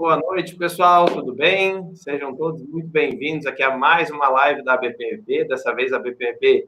boa noite, pessoal, tudo bem? Sejam todos muito bem-vindos aqui a mais uma live da BPMP, dessa vez a BPMP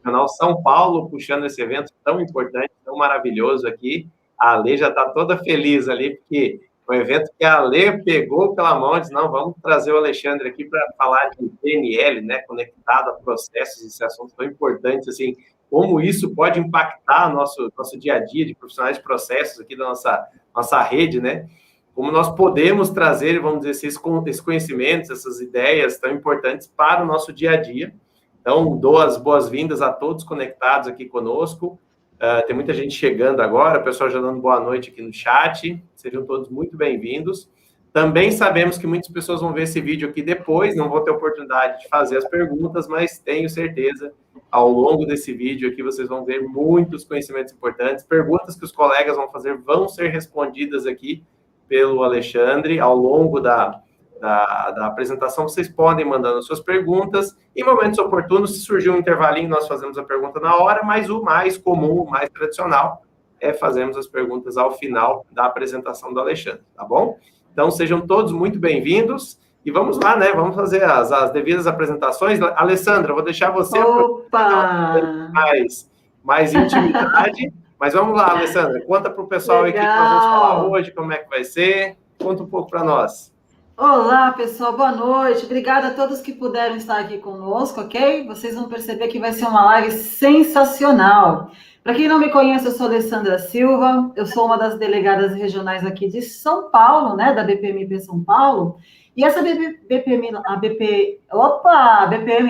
Canal São Paulo, puxando esse evento tão importante, tão maravilhoso aqui. A Ale já está toda feliz ali, porque foi um evento que a Ale pegou pela mão e disse, não, vamos trazer o Alexandre aqui para falar de PNL, né, conectado a processos, esse assunto tão importante, assim, como isso pode impactar nosso dia a dia de profissionais de processos aqui da nossa rede, né? Como nós podemos trazer, vamos dizer assim, esses conhecimentos, essas ideias tão importantes para o nosso dia a dia. Então, dou as boas-vindas a todos conectados aqui conosco. Tem muita gente chegando agora, o pessoal já dando boa noite aqui no chat. Sejam todos muito bem-vindos. Também sabemos que muitas pessoas vão ver esse vídeo aqui depois, não vão ter oportunidade de fazer as perguntas, mas tenho certeza, ao longo desse vídeo aqui, vocês vão ver muitos conhecimentos importantes. Perguntas que os colegas vão fazer vão ser respondidas aqui pelo Alexandre, ao longo da apresentação, vocês podem mandando suas perguntas. Em momentos oportunos, se surgir um intervalinho, nós fazemos a pergunta na hora, mas o mais comum, o mais tradicional, é fazermos as perguntas ao final da apresentação do Alexandre, tá bom? Então, sejam todos muito bem-vindos. E vamos lá, né? Vamos fazer as devidas apresentações. Alessandra, eu vou deixar você mais intimidade. Mas vamos lá, Alessandra, conta para o pessoal aí o que nós vamos falar hoje, como é que vai ser. Conta um pouco para nós. Olá, pessoal, boa noite. Obrigada a todos que puderam estar aqui conosco, ok? Vocês vão perceber que vai ser uma live sensacional. Para quem não me conhece, eu sou Alessandra Silva, eu sou uma das delegadas regionais aqui de São Paulo, né, da BPMP São Paulo. E essa BPM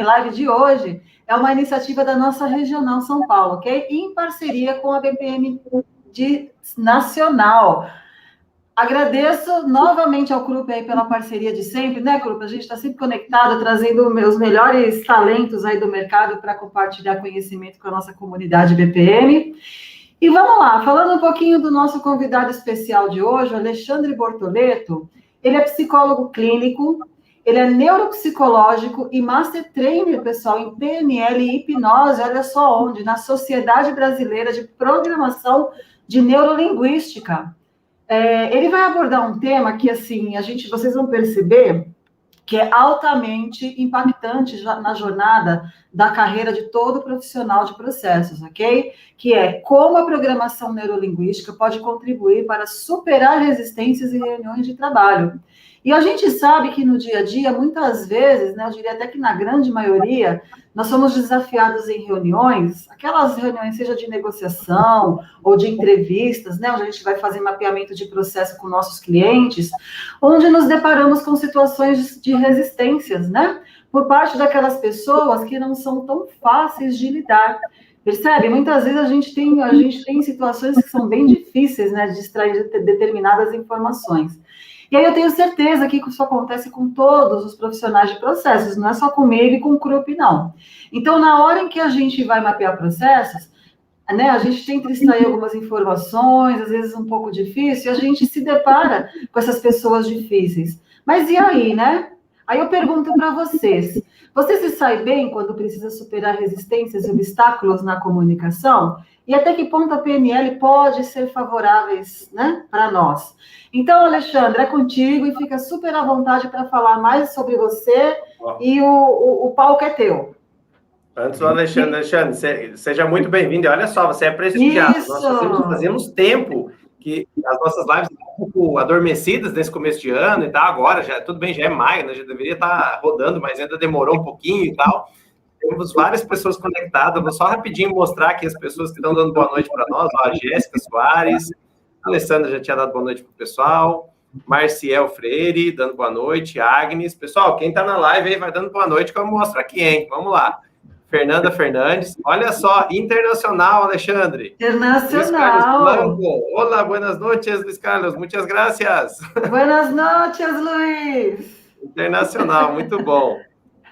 Live de hoje é uma iniciativa da nossa Regional São Paulo, ok? Em parceria com a BPM Nacional. Agradeço novamente ao Krupp aí pela parceria de sempre, né, Krupp? A gente está sempre conectado, trazendo os melhores talentos aí do mercado para compartilhar conhecimento com a nossa comunidade BPM. E vamos lá, falando um pouquinho do nosso convidado especial de hoje, o Alexandre Bortoleto. Ele é psicólogo clínico, ele é neuropsicológico e master trainer, pessoal, em PNL e hipnose, olha só onde, na Sociedade Brasileira de Programação de Neurolinguística. Ele vai abordar um tema que, assim, vocês vão perceber que é altamente impactante na jornada da carreira de todo profissional de processos, ok? Que é como a programação neurolinguística pode contribuir para superar resistências em reuniões de trabalho. E a gente sabe que no dia a dia, muitas vezes, né, eu diria até que na grande maioria, nós somos desafiados em reuniões, aquelas reuniões, seja de negociação ou de entrevistas, né, onde a gente vai fazer mapeamento de processo com nossos clientes, onde nos deparamos com situações de resistências, né, por parte daquelas pessoas que não são tão fáceis de lidar. Percebe? Muitas vezes a gente tem situações que são bem difíceis, né, de extrair determinadas informações. E aí eu tenho certeza que isso acontece com todos os profissionais de processos, não é só comigo e com o Krupp, não. Então, na hora em que a gente vai mapear processos, né, a gente tenta extrair algumas informações, às vezes um pouco difícil, e a gente se depara com essas pessoas difíceis. Mas e aí, né? Aí eu pergunto para vocês, você se sai bem quando precisa superar resistências e obstáculos na comunicação? E até que ponto a PNL pode ser favoráveis, né, para nós? Então, Alexandre, é contigo e fica super à vontade para falar mais sobre você e o palco é teu. Antes do Alexandre, seja muito bem-vindo. Olha só, você é prestigiado. Isso. Nós fazemos tempo que as nossas lives estão um pouco adormecidas nesse começo de ano e tal. Agora, já, tudo bem, já é maio, né? Já deveria estar rodando, mas ainda demorou um pouquinho e tal. Temos várias pessoas conectadas. Vou só rapidinho mostrar aqui as pessoas que estão dando boa noite para nós. Ó, a Jéssica Soares, a Alessandra já tinha dado boa noite para o pessoal. Marciel Freire, dando boa noite. Agnes. Pessoal, quem está na live aí vai dando boa noite que eu mostro aqui, hein? Vamos lá. Fernanda Fernandes. Olha só, internacional, Alexandre. Internacional. Olá, buenas noches, Luiz Carlos. Muitas gracias. Buenas noches, Luiz. Internacional, muito bom.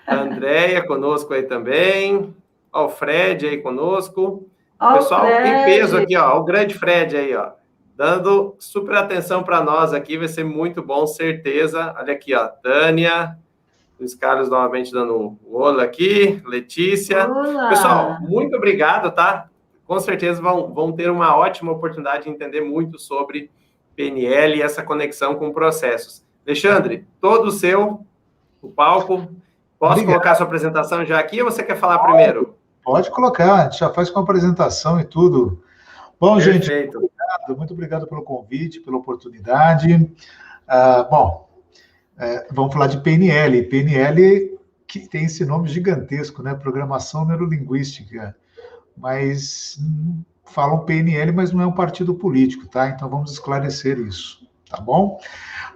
A Andréia conosco aí também. Ó, o Fred aí conosco. O pessoal tem peso aqui, ó. O grande Fred aí, ó. Dando super atenção para nós aqui. Vai ser muito bom, certeza. Olha aqui, ó. Tânia. Luiz Carlos novamente dando um olá aqui. Letícia. Olá. Pessoal, muito obrigado, tá? Com certeza vão ter uma ótima oportunidade de entender muito sobre PNL e essa conexão com processos. Alexandre, todo seu, o palco. Posso colocar a sua apresentação já aqui ou você quer falar primeiro? Pode colocar, a gente já faz com a apresentação e tudo. Bom, Perfeito. Gente, muito obrigado pelo convite, pela oportunidade. Vamos falar de PNL. PNL que tem esse nome gigantesco, né? Programação Neurolinguística. Mas falam PNL, mas não é um partido político, tá? Então vamos esclarecer isso, tá bom?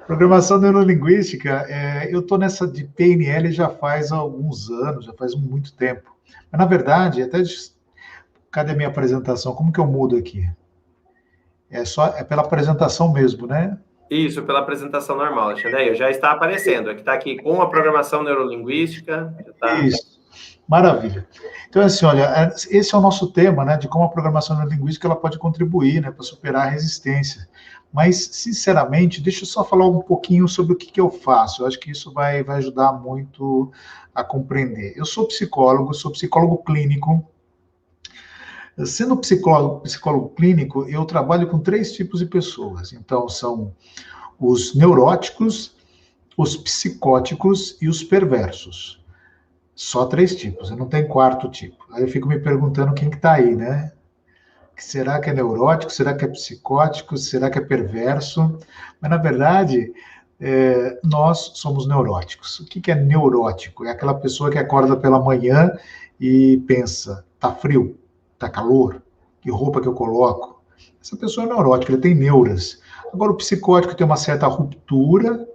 Programação Neurolinguística, eu estou nessa de PNL já faz alguns anos, já faz muito tempo. Mas, na verdade, cadê a minha apresentação? Como que eu mudo aqui? É pela apresentação mesmo, né? Isso, pela apresentação normal, Alexandre. Já está aparecendo. Aqui está aqui com a programação neurolinguística. Isso, maravilha. Então, assim, olha, esse é o nosso tema, né, de como a programação neurolinguística ela pode contribuir, né, para superar a resistência. Mas, sinceramente, deixa eu só falar um pouquinho sobre o que eu faço. Eu acho que isso vai ajudar muito a compreender. Eu sou psicólogo clínico. Sendo psicólogo clínico, eu trabalho com 3 tipos de pessoas. Então, são os neuróticos, os psicóticos e os perversos. Só 3 tipos, não tem 4º tipo. Aí eu fico me perguntando quem que tá aí, né? Será que é neurótico? Será que é psicótico? Será que é perverso? Mas, na verdade, nós somos neuróticos. O que é neurótico? É aquela pessoa que acorda pela manhã e pensa, tá frio? Tá calor? Que roupa que eu coloco? Essa pessoa é neurótica, ele tem neuras. Agora, o psicótico tem uma certa ruptura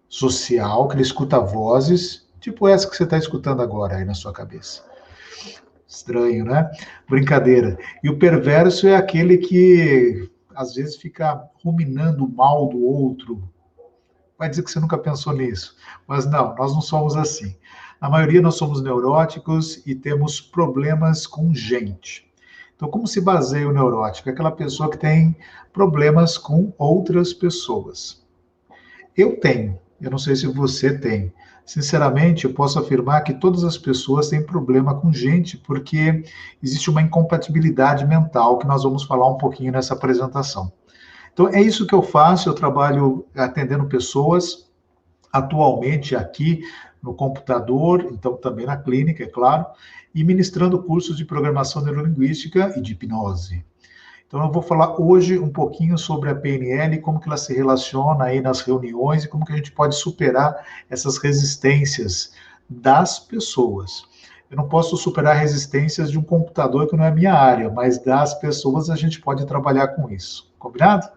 social, que ele escuta vozes, tipo essa que você está escutando agora aí na sua cabeça. Estranho, né? Brincadeira. E o perverso é aquele que, às vezes, fica ruminando o mal do outro. Vai dizer que você nunca pensou nisso. Mas não, nós não somos assim. Na maioria, nós somos neuróticos e temos problemas com gente. Então, como se baseia o neurótico? É aquela pessoa que tem problemas com outras pessoas. Eu tenho. Eu não sei se você tem. Sinceramente, eu posso afirmar que todas as pessoas têm problema com gente, porque existe uma incompatibilidade mental que nós vamos falar um pouquinho nessa apresentação. Então, é isso que eu faço. Eu trabalho atendendo pessoas, atualmente aqui no computador, então também na clínica, é claro, e ministrando cursos de programação neurolinguística e de hipnose. Então, eu vou falar hoje um pouquinho sobre a PNL, como que ela se relaciona aí nas reuniões e como que a gente pode superar essas resistências das pessoas. Eu não posso superar resistências de um computador que não é minha área, mas das pessoas a gente pode trabalhar com isso. Combinado?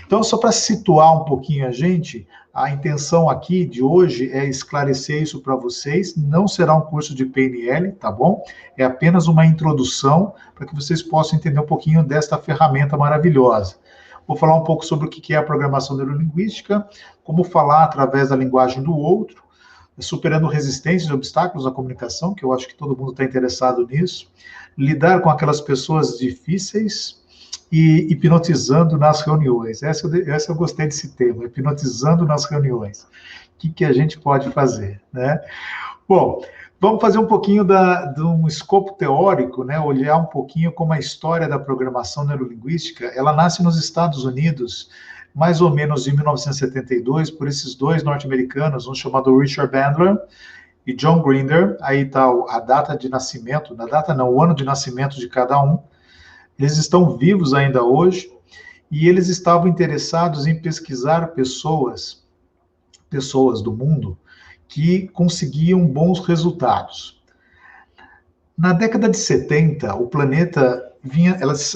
Então, só para situar um pouquinho a gente, a intenção aqui de hoje é esclarecer isso para vocês. Não será um curso de PNL, tá bom? É apenas uma introdução para que vocês possam entender um pouquinho desta ferramenta maravilhosa. Vou falar um pouco sobre o que é a programação neurolinguística, como falar através da linguagem do outro, superando resistências e obstáculos à comunicação, que eu acho que todo mundo está interessado nisso, lidar com aquelas pessoas difíceis e hipnotizando nas reuniões. Essa eu gostei desse tema, hipnotizando nas reuniões. O que a gente pode fazer, né? Bom, vamos fazer um pouquinho de um escopo teórico, né? Olhar um pouquinho como a história da programação neurolinguística, ela nasce nos Estados Unidos, mais ou menos em 1972, por esses 2 norte-americanos, um chamado Richard Bandler e John Grinder. Aí está a data de nascimento, o ano de nascimento de cada um. Eles estão vivos ainda hoje e eles estavam interessados em pesquisar pessoas do mundo que conseguiam bons resultados. Na década de 70, o planeta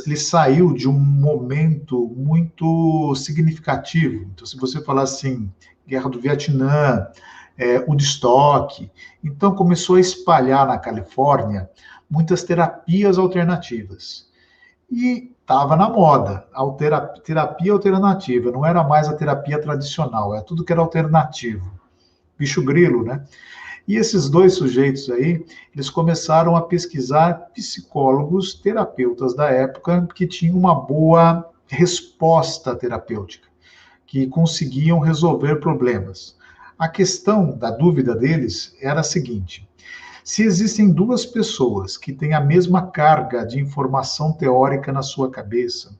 ele saiu de um momento muito significativo. Então, se você falar assim, Guerra do Vietnã, Woodstock, então começou a espalhar na Califórnia muitas terapias alternativas. E estava na moda, terapia alternativa, não era mais a terapia tradicional, tudo que era alternativo. Bicho grilo, né? E esses 2 sujeitos aí, eles começaram a pesquisar psicólogos, terapeutas da época, que tinham uma boa resposta terapêutica, que conseguiam resolver problemas. A questão da dúvida deles era a seguinte: se existem 2 pessoas que têm a mesma carga de informação teórica na sua cabeça,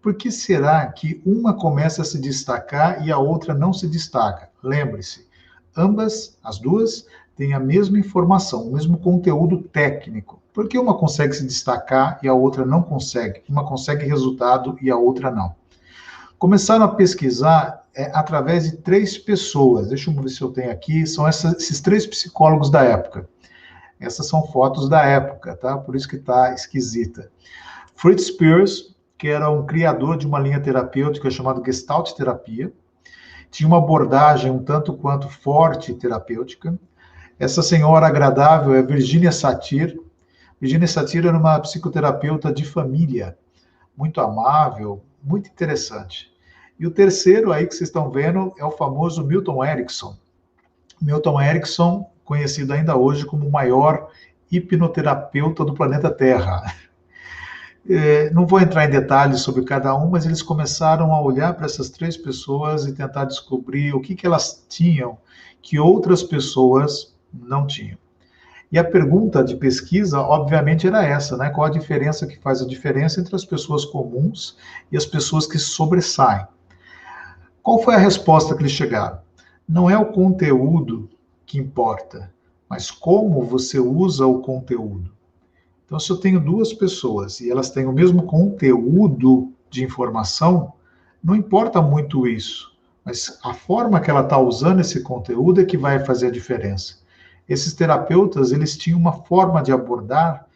por que será que uma começa a se destacar e a outra não se destaca? Lembre-se, ambas, as duas, têm a mesma informação, o mesmo conteúdo técnico. Por que uma consegue se destacar e a outra não consegue? Uma consegue resultado e a outra não. Começaram a pesquisar através de 3 pessoas. Deixa eu ver se eu tenho aqui. São esses 3 psicólogos da época. Essas são fotos da época, tá? Por isso que está esquisita. Fritz Perls, que era um criador de uma linha terapêutica chamada Gestalt Terapia, tinha uma abordagem um tanto quanto forte terapêutica. Essa senhora agradável é Virginia Satir. Virginia Satir era uma psicoterapeuta de família, muito amável, muito interessante. E o terceiro aí que vocês estão vendo é o famoso Milton Erickson. Milton Erickson, conhecido ainda hoje como o maior hipnoterapeuta do planeta Terra. Não vou entrar em detalhes sobre cada um, mas eles começaram a olhar para essas 3 pessoas e tentar descobrir o que elas tinham que outras pessoas não tinham. E a pergunta de pesquisa, obviamente, era essa, né? Qual a diferença que faz a diferença entre as pessoas comuns e as pessoas que sobressaem? Qual foi a resposta que eles chegaram? Não é o conteúdo que importa, mas como você usa o conteúdo. Então, se eu tenho 2 pessoas e elas têm o mesmo conteúdo de informação, não importa muito isso, mas a forma que ela está usando esse conteúdo é que vai fazer a diferença. Esses terapeutas, eles tinham uma forma de abordar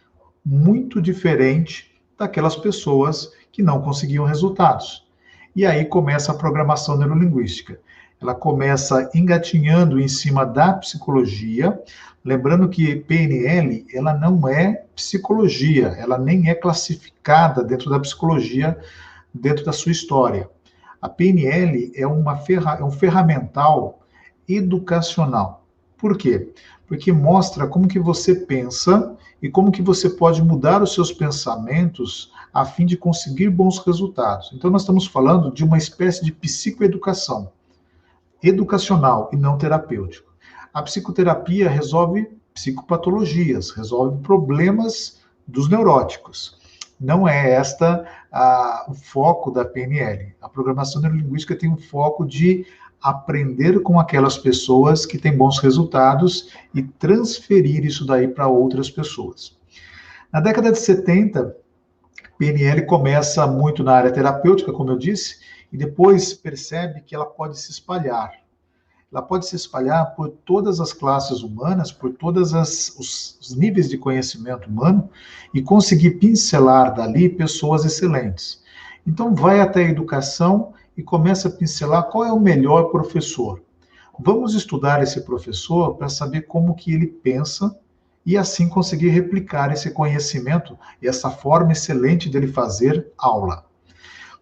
muito diferente daquelas pessoas que não conseguiam resultados. E aí começa a programação neurolinguística. Ela começa engatinhando em cima da psicologia, lembrando que PNL, ela não é psicologia, ela nem é classificada dentro da psicologia, dentro da sua história. A PNL é um ferramental educacional. Por quê? Porque mostra como que você pensa e como que você pode mudar os seus pensamentos a fim de conseguir bons resultados. Então, nós estamos falando de uma espécie de psicoeducação, educacional e não terapêutico. A psicoterapia resolve psicopatologias, resolve problemas dos neuróticos. Não é o foco da PNL. A programação neurolinguística tem um foco de aprender com aquelas pessoas que têm bons resultados e transferir isso daí para outras pessoas. Na década de 70, PNL começa muito na área terapêutica, como eu disse, e depois percebe que ela pode se espalhar. Ela pode se espalhar por todas as classes humanas, por todos os níveis de conhecimento humano e conseguir pincelar dali pessoas excelentes. Então, vai até a educação e começa a pincelar qual é o melhor professor. Vamos estudar esse professor para saber como que ele pensa e assim conseguir replicar esse conhecimento e essa forma excelente dele fazer aula.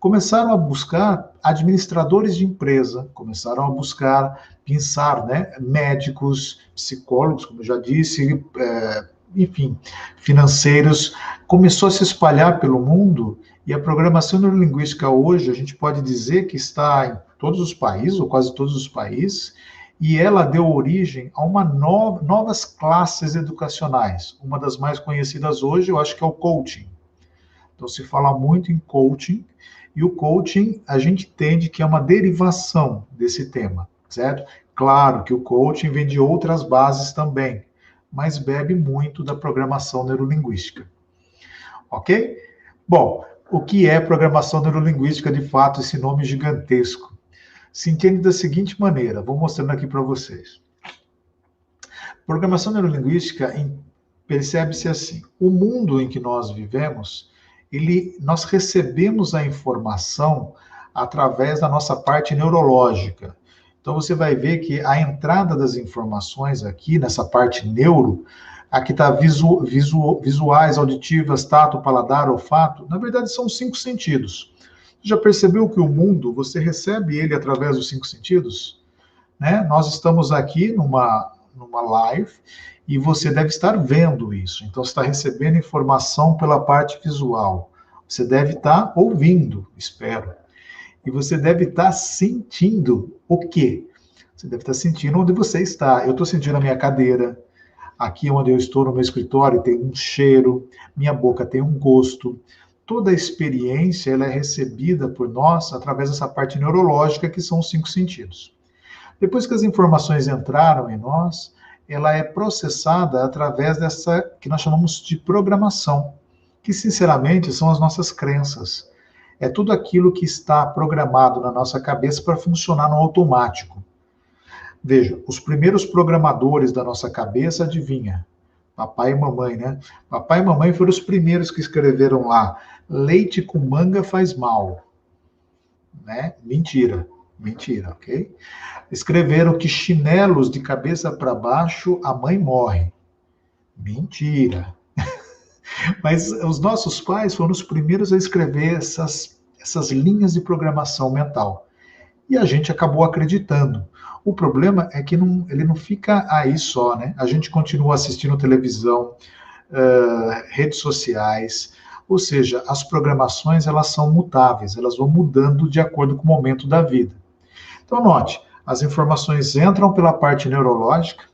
Começaram a buscar administradores de empresa, começaram a buscar pensar, né, médicos, psicólogos, como eu já disse, enfim, financeiros. Começou a se espalhar pelo mundo e a programação neurolinguística hoje, a gente pode dizer que está em todos os países, ou quase todos os países, e ela deu origem a novas classes educacionais. Uma das mais conhecidas hoje, eu acho que é o coaching. Então, se fala muito em coaching, e o coaching, a gente entende que é uma derivação desse tema, certo? Claro que o coaching vem de outras bases também, mas bebe muito da programação neurolinguística. Ok? Bom, o que é programação neurolinguística, de fato, esse nome gigantesco? Se entende da seguinte maneira, vou mostrando aqui para vocês. Programação neurolinguística percebe-se assim, o mundo em que nós vivemos, nós recebemos a informação através da nossa parte neurológica. Então, você vai ver que a entrada das informações aqui, nessa parte neuro, aqui está visuais, auditivas, tato, paladar, olfato, na verdade são 5 sentidos. Você já percebeu que o mundo, você recebe ele através dos 5 sentidos? Né? Nós estamos aqui numa live e você deve estar vendo isso. Então, você está recebendo informação pela parte visual. Você deve estar ouvindo, espero. E você deve estar sentindo o quê? Você deve estar sentindo onde você está. Eu estou sentindo a minha cadeira. Aqui onde eu estou, no meu escritório, tem um cheiro. Minha boca tem um gosto. toda a experiência ela é recebida por nós através dessa parte neurológica, que são os 5 sentidos. Depois que as informações entraram em nós, ela é processada através dessa que nós chamamos de programação, que, sinceramente, são as nossas crenças. É tudo aquilo que está programado na nossa cabeça para funcionar no automático. Veja, os primeiros programadores da nossa cabeça, adivinha? Papai e mamãe, né? Papai e mamãe foram os primeiros que escreveram lá: leite com manga faz mal. Né? Mentira, ok? Escreveram que chinelos de cabeça para baixo a mãe morre. Mentira. Mas os nossos pais foram os primeiros a escrever essas linhas de programação mental. E a gente acabou acreditando. O problema é que ele não fica aí só, né? A gente continua assistindo televisão, redes sociais, ou seja, as programações elas são mutáveis, elas vão mudando de acordo com o momento da vida. Então, note, as informações entram pela parte neurológica,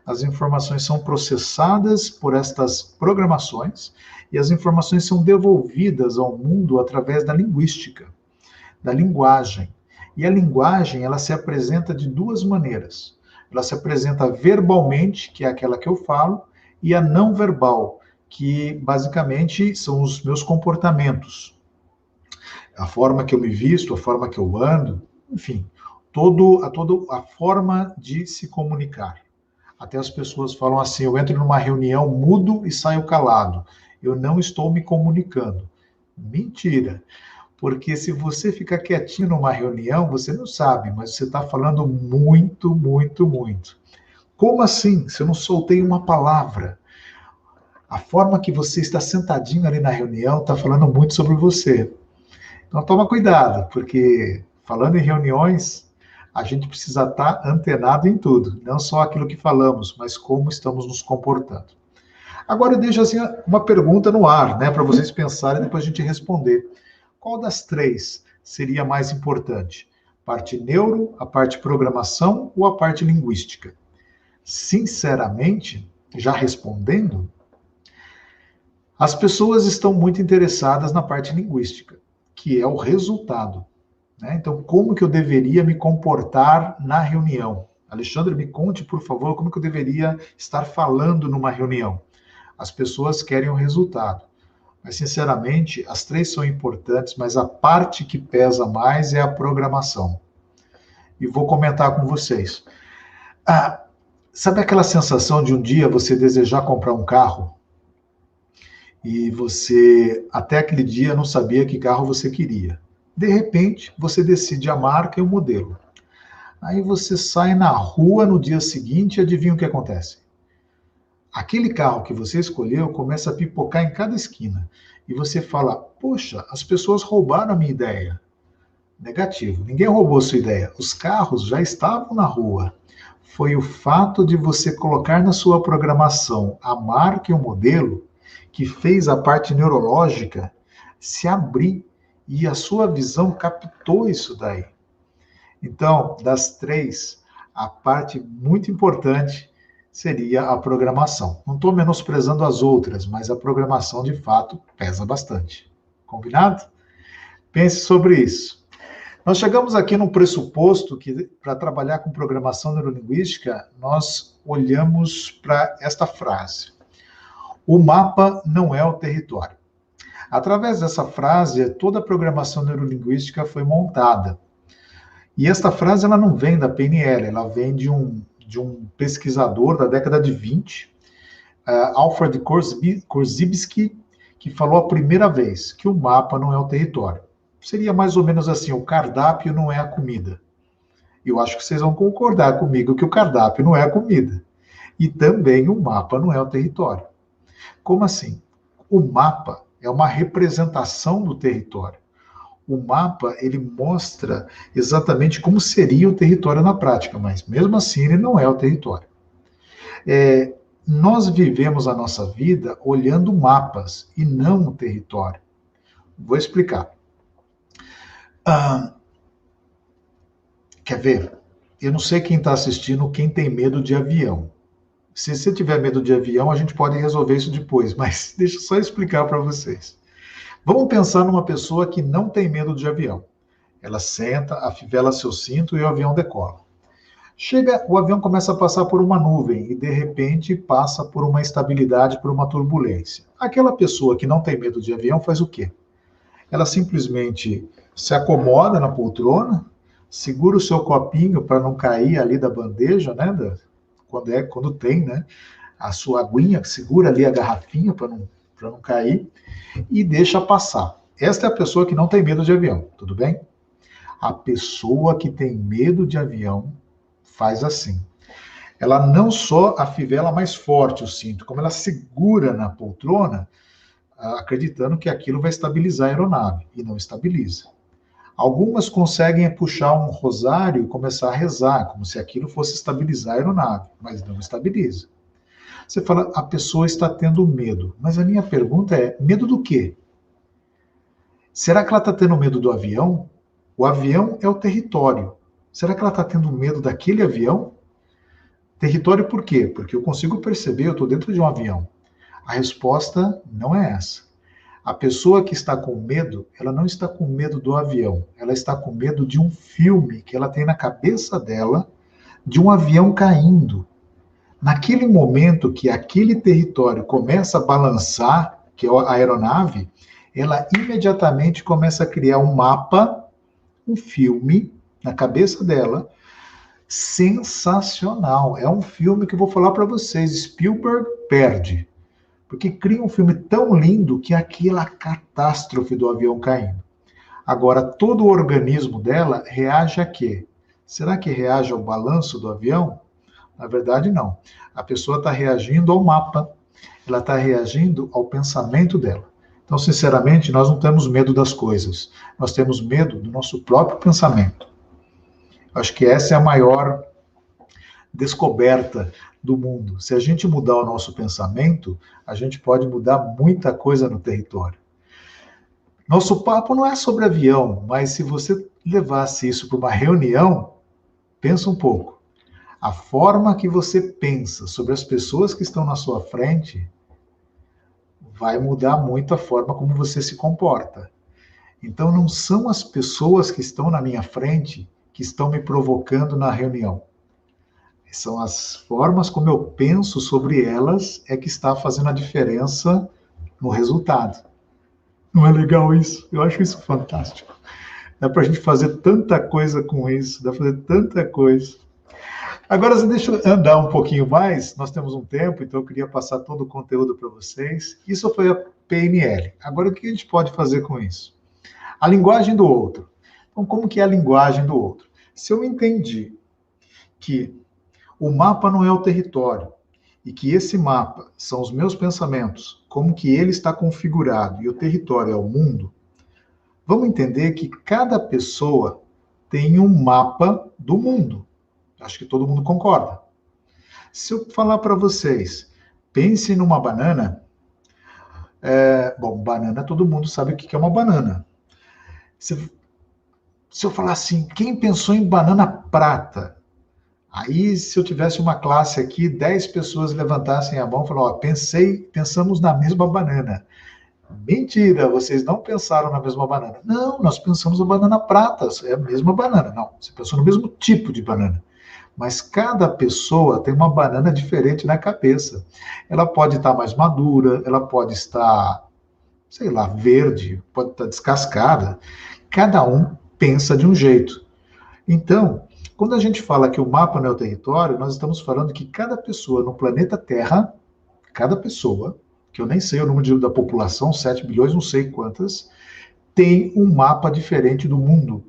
as informações são processadas por estas programações e as informações são devolvidas ao mundo através da linguística, da linguagem. E a linguagem, ela se apresenta de 2 maneiras. Ela se apresenta verbalmente, que é aquela que eu falo, e a não verbal, que basicamente são os meus comportamentos. A forma que eu me visto, a forma que eu ando, enfim, a forma de se comunicar. Até as pessoas falam assim: eu entro numa reunião mudo e saio calado. Eu não estou me comunicando. Mentira. Porque se você ficar quietinho numa reunião, você não sabe, mas você está falando muito, muito, muito. Como assim? Se eu não soltei uma palavra? A forma que você está sentadinho ali na reunião está falando muito sobre você. Então toma cuidado, porque falando em reuniões, a gente precisa estar antenado em tudo, não só aquilo que falamos, mas como estamos nos comportando. Agora eu deixo assim uma pergunta no ar, né, para vocês pensarem e depois a gente responder. Qual das 3 seria mais importante? Parte neuro, a parte programação ou a parte linguística? Sinceramente, já respondendo, as pessoas estão muito interessadas na parte linguística, que é o resultado. Né? Então, como que eu deveria me comportar na reunião? Alexandre, me conte, por favor, como que eu deveria estar falando numa reunião? As pessoas querem o resultado. Mas, sinceramente, as 3 são importantes, mas a parte que pesa mais é a programação. E vou comentar com vocês. Sabe aquela sensação de um dia você desejar comprar um carro? E você, até aquele dia, não sabia que carro você queria. De repente, você decide a marca e o modelo. Aí você sai na rua no dia seguinte e adivinha o que acontece? Aquele carro que você escolheu começa a pipocar em cada esquina. E você fala: poxa, as pessoas roubaram a minha ideia. Negativo, ninguém roubou a sua ideia. Os carros já estavam na rua. Foi o fato de você colocar na sua programação a marca e o modelo que fez a parte neurológica se abrir e a sua visão captou isso daí. Então, das 3, a parte muito importante seria a programação. Não estou menosprezando as outras, mas a programação, de fato, pesa bastante. Combinado? Pense sobre isso. Nós chegamos aqui num pressuposto que, para trabalhar com programação neurolinguística, nós olhamos para esta frase: o mapa não é o território. Através dessa frase, toda a programação neurolinguística foi montada. E esta frase ela não vem da PNL, ela vem de um pesquisador da década de 20, Alfred Korzybski, que falou a primeira vez que o mapa não é o território. Seria mais ou menos assim: o cardápio não é a comida. Eu acho que vocês vão concordar comigo que o cardápio não é a comida. E também o mapa não é o território. Como assim? O mapa é uma representação do território. O mapa, ele mostra exatamente como seria o território na prática, mas mesmo assim ele não é o território. Nós vivemos a nossa vida olhando mapas e não o território. Vou explicar. Quer ver? Eu não sei quem está assistindo, quem tem medo de avião. Se você tiver medo de avião, a gente pode resolver isso depois, mas deixa eu só explicar para vocês. Vamos pensar numa pessoa que não tem medo de avião. Ela senta, afivela seu cinto e o avião decola. Chega, o avião começa a passar por uma nuvem e, de repente, passa por uma instabilidade, por uma turbulência. Aquela pessoa que não tem medo de avião faz o quê? Ela simplesmente se acomoda na poltrona, segura o seu copinho para não cair ali da bandeja, né? Quando tem, né? A sua aguinha, segura ali a garrafinha para não cair e deixa passar. Esta é a pessoa que não tem medo de avião, tudo bem? A pessoa que tem medo de avião faz assim. Ela não só afivela mais forte o cinto, como ela segura na poltrona, acreditando que aquilo vai estabilizar a aeronave, e não estabiliza. Algumas conseguem puxar um rosário e começar a rezar, como se aquilo fosse estabilizar a aeronave, mas não estabiliza. Você fala, a pessoa está tendo medo, mas a minha pergunta é, medo do quê? Será que ela está tendo medo do avião? O avião é o território. Será que ela está tendo medo daquele avião? Território por quê? Porque eu consigo perceber, eu estou dentro de um avião. A resposta não é essa. A pessoa que está com medo, ela não está com medo do avião. Ela está com medo de um filme que ela tem na cabeça dela, de um avião caindo. Naquele momento que aquele território começa a balançar, que é a aeronave, ela imediatamente começa a criar um mapa, um filme, na cabeça dela, sensacional. É um filme que eu vou falar para vocês, Spielberg perde. Porque cria um filme tão lindo que é aquela catástrofe do avião caindo. Agora, todo o organismo dela reage a quê? Será que reage ao balanço do avião? Na verdade, não. A pessoa está reagindo ao mapa. Ela está reagindo ao pensamento dela. Então, sinceramente, nós não temos medo das coisas. Nós temos medo do nosso próprio pensamento. Acho que essa é a maior descoberta do mundo. Se a gente mudar o nosso pensamento, a gente pode mudar muita coisa no território. Nosso papo não é sobre avião, mas se você levasse isso para uma reunião, pensa um pouco. A forma que você pensa sobre as pessoas que estão na sua frente vai mudar muito a forma como você se comporta. Então, não são as pessoas que estão na minha frente que estão me provocando na reunião. São as formas como eu penso sobre elas é que está fazendo a diferença no resultado. Não é legal isso? Eu acho isso fantástico. Dá para a gente fazer tanta coisa com isso, dá para fazer tanta coisa. Agora, deixa eu andar um pouquinho mais, nós temos um tempo, então eu queria passar todo o conteúdo para vocês. Isso foi a PNL. Agora, o que a gente pode fazer com isso? A linguagem do outro. Então, como que é a linguagem do outro? Se eu entendi que o mapa não é o território, e que esse mapa são os meus pensamentos, como que ele está configurado, e o território é o mundo, vamos entender que cada pessoa tem um mapa do mundo. Acho que todo mundo concorda. Se eu falar para vocês, pensem numa banana, banana todo mundo sabe o que é uma banana. Se eu falar assim, quem pensou em banana prata? Aí, se eu tivesse uma classe aqui, 10 pessoas levantassem a mão e falaram, pensamos na mesma banana. Mentira, vocês não pensaram na mesma banana. Não, nós pensamos na banana prata, é a mesma banana. Não, você pensou no mesmo tipo de banana. Mas cada pessoa tem uma banana diferente na cabeça. Ela pode estar mais madura, ela pode estar, sei lá, verde, pode estar descascada. Cada um pensa de um jeito. Então, quando a gente fala que o mapa não é o território, nós estamos falando que cada pessoa no planeta Terra, cada pessoa, que eu nem sei o número da população, 7 bilhões, não sei quantas, tem um mapa diferente do mundo,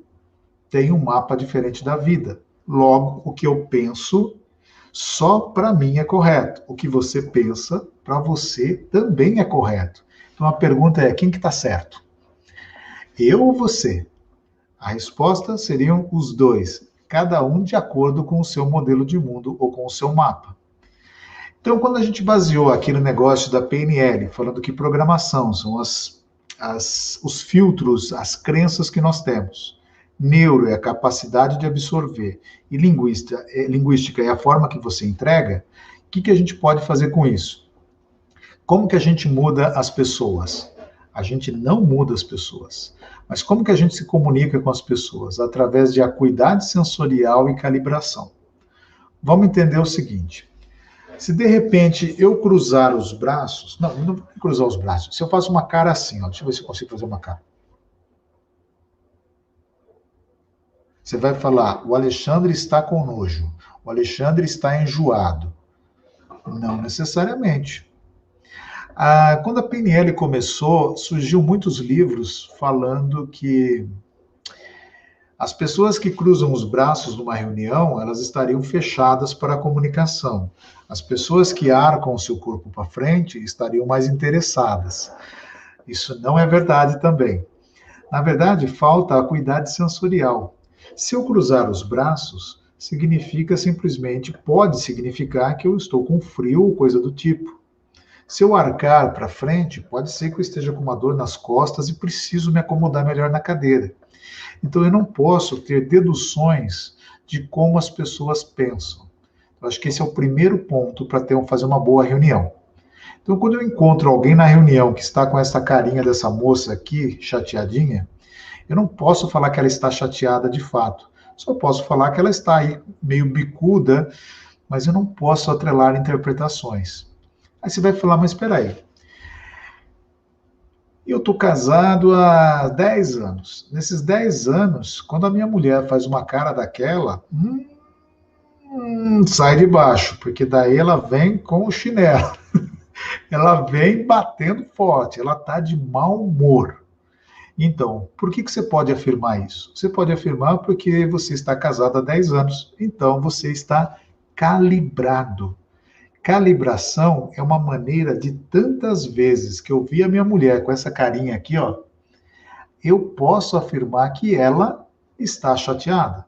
tem um mapa diferente da vida. Logo, o que eu penso, só para mim é correto. O que você pensa, para você também é correto. Então a pergunta é, quem que está certo? Eu ou você? A resposta seriam os dois, cada um de acordo com o seu modelo de mundo ou com o seu mapa. Então, quando a gente baseou aqui no negócio da PNL, falando que programação são os filtros, as crenças que nós temos, neuro é a capacidade de absorver, e linguística é a forma que você entrega, o que a gente pode fazer com isso? Como que a gente muda as pessoas? A gente não muda as pessoas. Mas como que a gente se comunica com as pessoas? Através de acuidade sensorial e calibração. Vamos entender o seguinte. Se de repente eu cruzar os braços... Não vou cruzar os braços. Se eu faço uma cara assim, ó, deixa eu ver se eu consigo fazer uma cara. Você vai falar, o Alexandre está com nojo. O Alexandre está enjoado. Não necessariamente. Quando a PNL começou, surgiu muitos livros falando que as pessoas que cruzam os braços numa reunião, elas estariam fechadas para a comunicação. As pessoas que arcam o seu corpo para frente estariam mais interessadas. Isso não é verdade também. Na verdade, falta a acuidade sensorial. Se eu cruzar os braços, pode significar que eu estou com frio ou coisa do tipo. Se eu arcar para frente, pode ser que eu esteja com uma dor nas costas e preciso me acomodar melhor na cadeira. Então, eu não posso ter deduções de como as pessoas pensam. Eu acho que esse é o primeiro ponto para fazer uma boa reunião. Então, quando eu encontro alguém na reunião que está com essa carinha dessa moça aqui, chateadinha, eu não posso falar que ela está chateada de fato. Só posso falar que ela está aí meio bicuda, mas eu não posso atrelar interpretações. Aí você vai falar, mas espera aí. Eu estou casado há 10 anos. Nesses 10 anos, quando a minha mulher faz uma cara daquela, sai de baixo, porque daí ela vem com o chinelo. Ela vem batendo forte, ela está de mau humor. Então, por que você pode afirmar isso? Você pode afirmar porque você está casado há 10 anos, então você está calibrado. Calibração é uma maneira de tantas vezes que eu vi a minha mulher com essa carinha aqui, ó, eu posso afirmar que ela está chateada,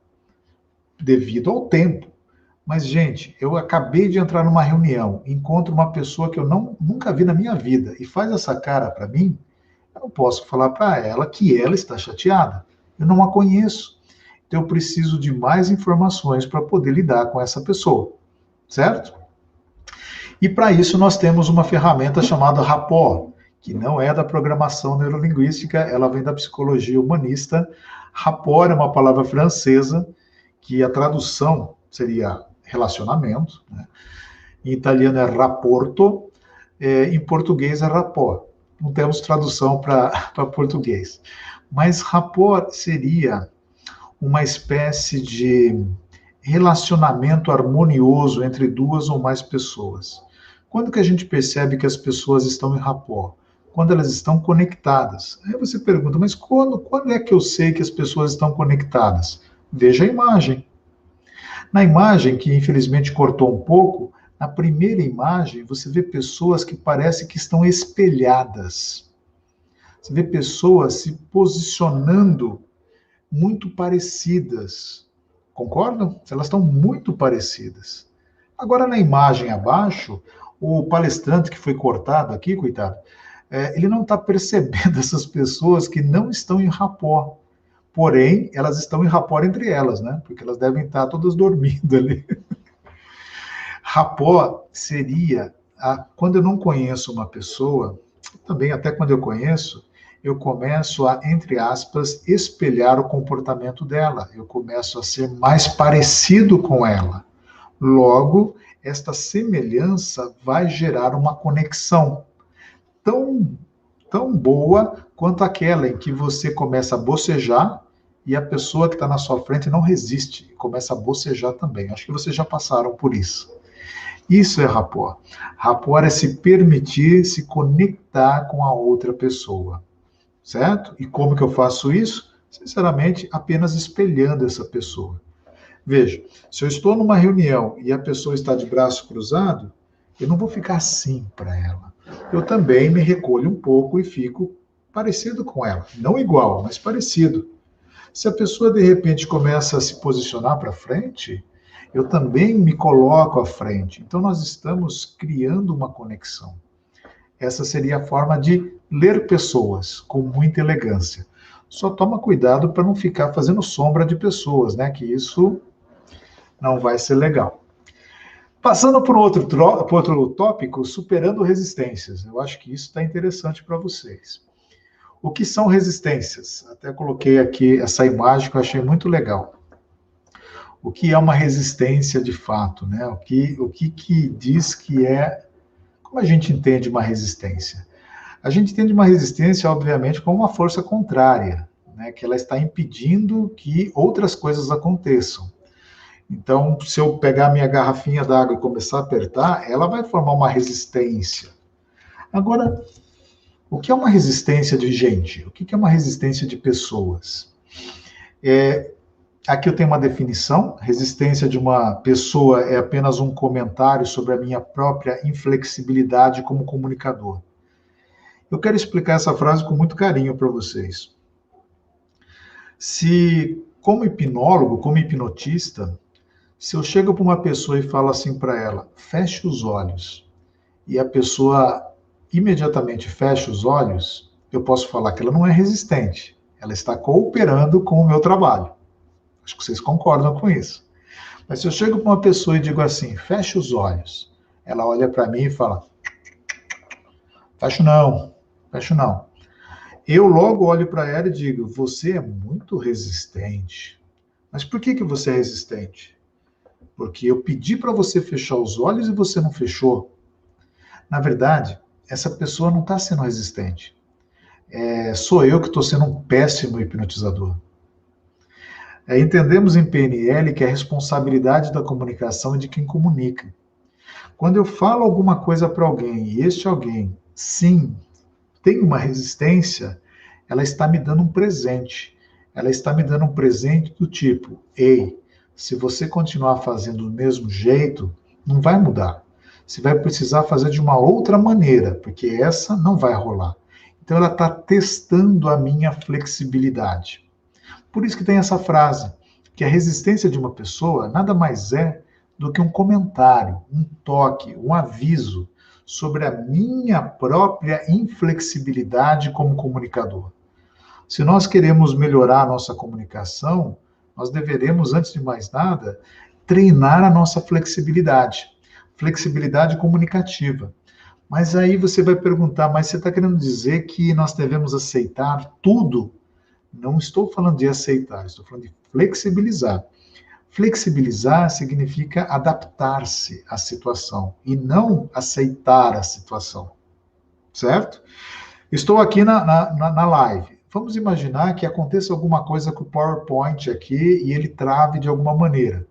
devido ao tempo. Mas, gente, eu acabei de entrar numa reunião, encontro uma pessoa que eu nunca vi na minha vida e faz essa cara para mim, eu não posso falar para ela que ela está chateada. Eu não a conheço. Então, eu preciso de mais informações para poder lidar com essa pessoa. Certo? E para isso, nós temos uma ferramenta chamada Rapport, que não é da programação neurolinguística, ela vem da psicologia humanista. Rapport é uma palavra francesa, que a tradução seria relacionamento, né? Em italiano é rapporto, em português é rapport. Não temos tradução para português. Mas rapport seria uma espécie de relacionamento harmonioso entre duas ou mais pessoas. Quando que a gente percebe que as pessoas estão em rapport? Quando elas estão conectadas. Aí você pergunta, mas quando é que eu sei que as pessoas estão conectadas? Veja a imagem. Na imagem, que infelizmente cortou um pouco, na primeira imagem, você vê pessoas que parecem que estão espelhadas. Você vê pessoas se posicionando muito parecidas. Concordam? Elas estão muito parecidas. Agora, na imagem abaixo, o palestrante que foi cortado aqui, coitado, ele não está percebendo essas pessoas que não estão em rapport. Porém, elas estão em rapport entre elas, né? Porque elas devem estar todas dormindo ali. Rapport seria, quando eu não conheço uma pessoa, também até quando eu conheço, eu começo a, entre aspas, espelhar o comportamento dela. Eu começo a ser mais parecido com ela. Logo, esta semelhança vai gerar uma conexão tão boa quanto aquela em que você começa a bocejar e a pessoa que está na sua frente não resiste e começa a bocejar também. Acho que vocês já passaram por isso. Isso é rapport. Rapport é se permitir se conectar com a outra pessoa. Certo? E como que eu faço isso? Sinceramente, apenas espelhando essa pessoa. Veja, se eu estou numa reunião e a pessoa está de braço cruzado, eu não vou ficar assim para ela. Eu também me recolho um pouco e fico parecido com ela. Não igual, mas parecido. Se a pessoa, de repente, começa a se posicionar para frente, eu também me coloco à frente. Então, nós estamos criando uma conexão. Essa seria a forma de ler pessoas com muita elegância. Só toma cuidado para não ficar fazendo sombra de pessoas, né? Que isso não vai ser legal. Passando por outro tópico, superando resistências. Eu acho que isso está interessante para vocês. O que são resistências? Até coloquei aqui essa imagem que eu achei muito legal. O que é uma resistência de fato, né? O que diz que é... Como a gente entende uma resistência? A gente entende uma resistência, obviamente, como uma força contrária, né? Que ela está impedindo que outras coisas aconteçam. Então, se eu pegar minha garrafinha d'água e começar a apertar, ela vai formar uma resistência. Agora, o que é uma resistência de gente? O que é uma resistência de pessoas? Aqui eu tenho uma definição. Resistência de uma pessoa é apenas um comentário sobre a minha própria inflexibilidade como comunicador. Eu quero explicar essa frase com muito carinho para vocês. Se, como hipnólogo, como hipnotista, se eu chego para uma pessoa e falo assim para ela, feche os olhos, e a pessoa imediatamente fecha os olhos, eu posso falar que ela não é resistente, ela está cooperando com o meu trabalho. Acho que vocês concordam com isso. Mas se eu chego para uma pessoa e digo assim, feche os olhos, ela olha para mim e fala, fecho não. Eu logo olho para ela e digo, você é muito resistente. Mas por que você é resistente? Porque eu pedi para você fechar os olhos e você não fechou. Na verdade, essa pessoa não está sendo resistente. Sou eu que estou sendo um péssimo hipnotizador. Entendemos em PNL que a responsabilidade da comunicação é de quem comunica. Quando eu falo alguma coisa para alguém e este alguém, sim, tem uma resistência, ela está me dando um presente. Ela está me dando um presente do tipo, ei, se você continuar fazendo do mesmo jeito, não vai mudar. Você vai precisar fazer de uma outra maneira, porque essa não vai rolar. Então ela está testando a minha flexibilidade. Por isso que tem essa frase, que a resistência de uma pessoa nada mais é do que um comentário, um toque, um aviso sobre a minha própria inflexibilidade como comunicador. Se nós queremos melhorar a nossa comunicação, nós deveremos, antes de mais nada, treinar a nossa flexibilidade comunicativa. Mas aí você vai perguntar, mas você está querendo dizer que nós devemos aceitar tudo? Não estou falando de aceitar, estou falando de flexibilizar. Flexibilizar significa adaptar-se à situação e não aceitar a situação, certo? Estou aqui na live. Vamos imaginar que aconteça alguma coisa com o PowerPoint aqui e ele trave de alguma maneira.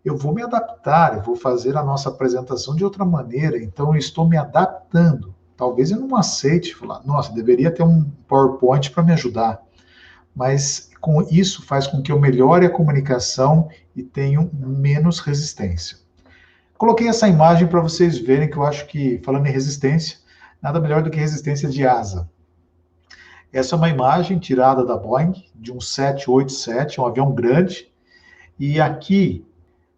Eu vou me adaptar, eu vou fazer a nossa apresentação de outra maneira, então eu estou me adaptando. Talvez eu não aceite falar, nossa, deveria ter um PowerPoint para me ajudar. Mas com isso faz com que eu melhore a comunicação e tenha menos resistência. Coloquei essa imagem para vocês verem que eu acho que, falando em resistência, nada melhor do que resistência de asa. Essa é uma imagem tirada da Boeing, de um 787, um avião grande, e aqui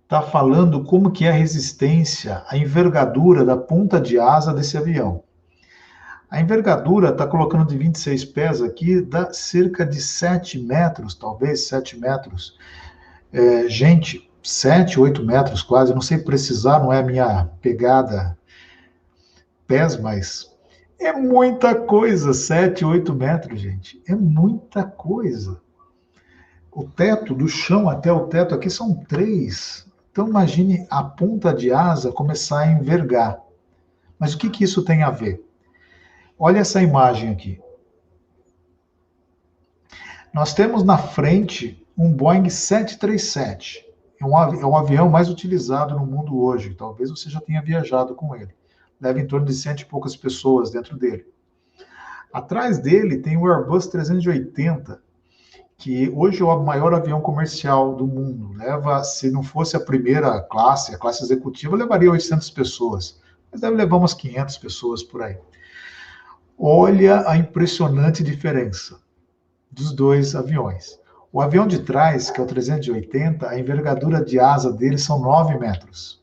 está falando como que é a resistência, a envergadura da ponta de asa desse avião. A envergadura está colocando de 26 pés aqui, dá cerca de 7 metros, talvez 7 metros. Gente, 7, 8 metros quase, não sei precisar, não é a minha pegada pés, mas é muita coisa, 7, 8 metros, gente. É muita coisa. O teto, do chão até o teto aqui são 3. Então imagine a ponta de asa começar a envergar. Mas o que isso tem a ver? Olha essa imagem aqui. Nós temos na frente um Boeing 737. É um avião mais utilizado no mundo hoje. Talvez você já tenha viajado com ele. Leva em torno de 100 e poucas pessoas dentro dele. Atrás dele tem o Airbus 380, que hoje é o maior avião comercial do mundo. Leva, se não fosse a primeira classe, a classe executiva, levaria 800 pessoas. Mas deve levar umas 500 pessoas por aí. Olha a impressionante diferença dos dois aviões. O avião de trás, que é o 380, a envergadura de asa dele são 9 metros.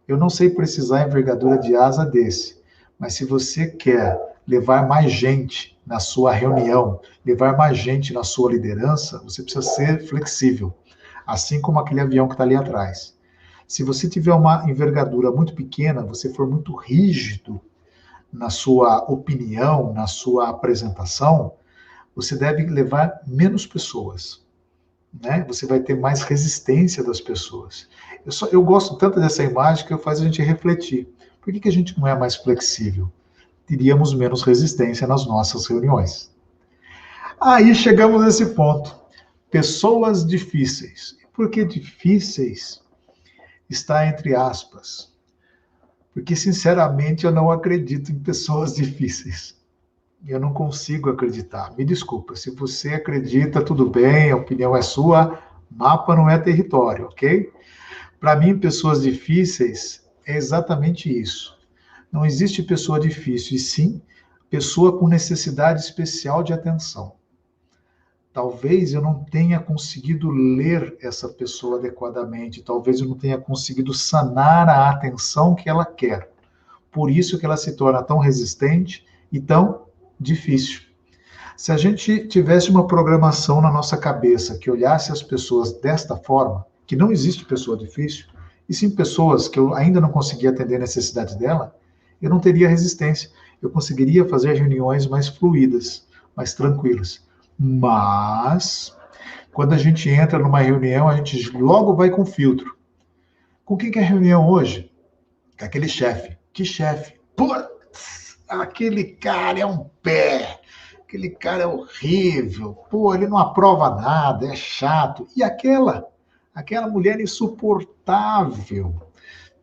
Eu não sei precisar a envergadura de asa desse, mas se você quer levar mais gente na sua reunião, levar mais gente na sua liderança, você precisa ser flexível, assim como aquele avião que está ali atrás. Se você tiver uma envergadura muito pequena, você for muito rígido na sua opinião, na sua apresentação, você deve levar menos pessoas, né? Você vai ter mais resistência das pessoas. Eu gosto tanto dessa imagem que faz a gente refletir. Por que a gente não é mais flexível? Teríamos menos resistência nas nossas reuniões. Aí chegamos nesse ponto. Pessoas difíceis. Por que difíceis? Está entre aspas. Porque, sinceramente, eu não acredito em pessoas difíceis. Eu não consigo acreditar. Me desculpa, se você acredita, tudo bem, a opinião é sua, mapa não é território, ok? Para mim, pessoas difíceis é exatamente isso. Não existe pessoa difícil, e sim pessoa com necessidade especial de atenção. Talvez eu não tenha conseguido ler essa pessoa adequadamente, talvez eu não tenha conseguido sanar a atenção que ela quer. Por isso que ela se torna tão resistente e tão difícil. Se a gente tivesse uma programação na nossa cabeça que olhasse as pessoas desta forma, que não existe pessoa difícil, e sim pessoas que eu ainda não conseguia atender a necessidade dela, eu não teria resistência. Eu conseguiria fazer reuniões mais fluídas, mais tranquilas. Mas, quando a gente entra numa reunião, a gente logo vai com filtro. Com quem que é a reunião hoje? Com aquele chefe. Que chefe? Putz, aquele cara é um pé. Aquele cara é horrível. Pô, ele não aprova nada, é chato. E aquela mulher insuportável.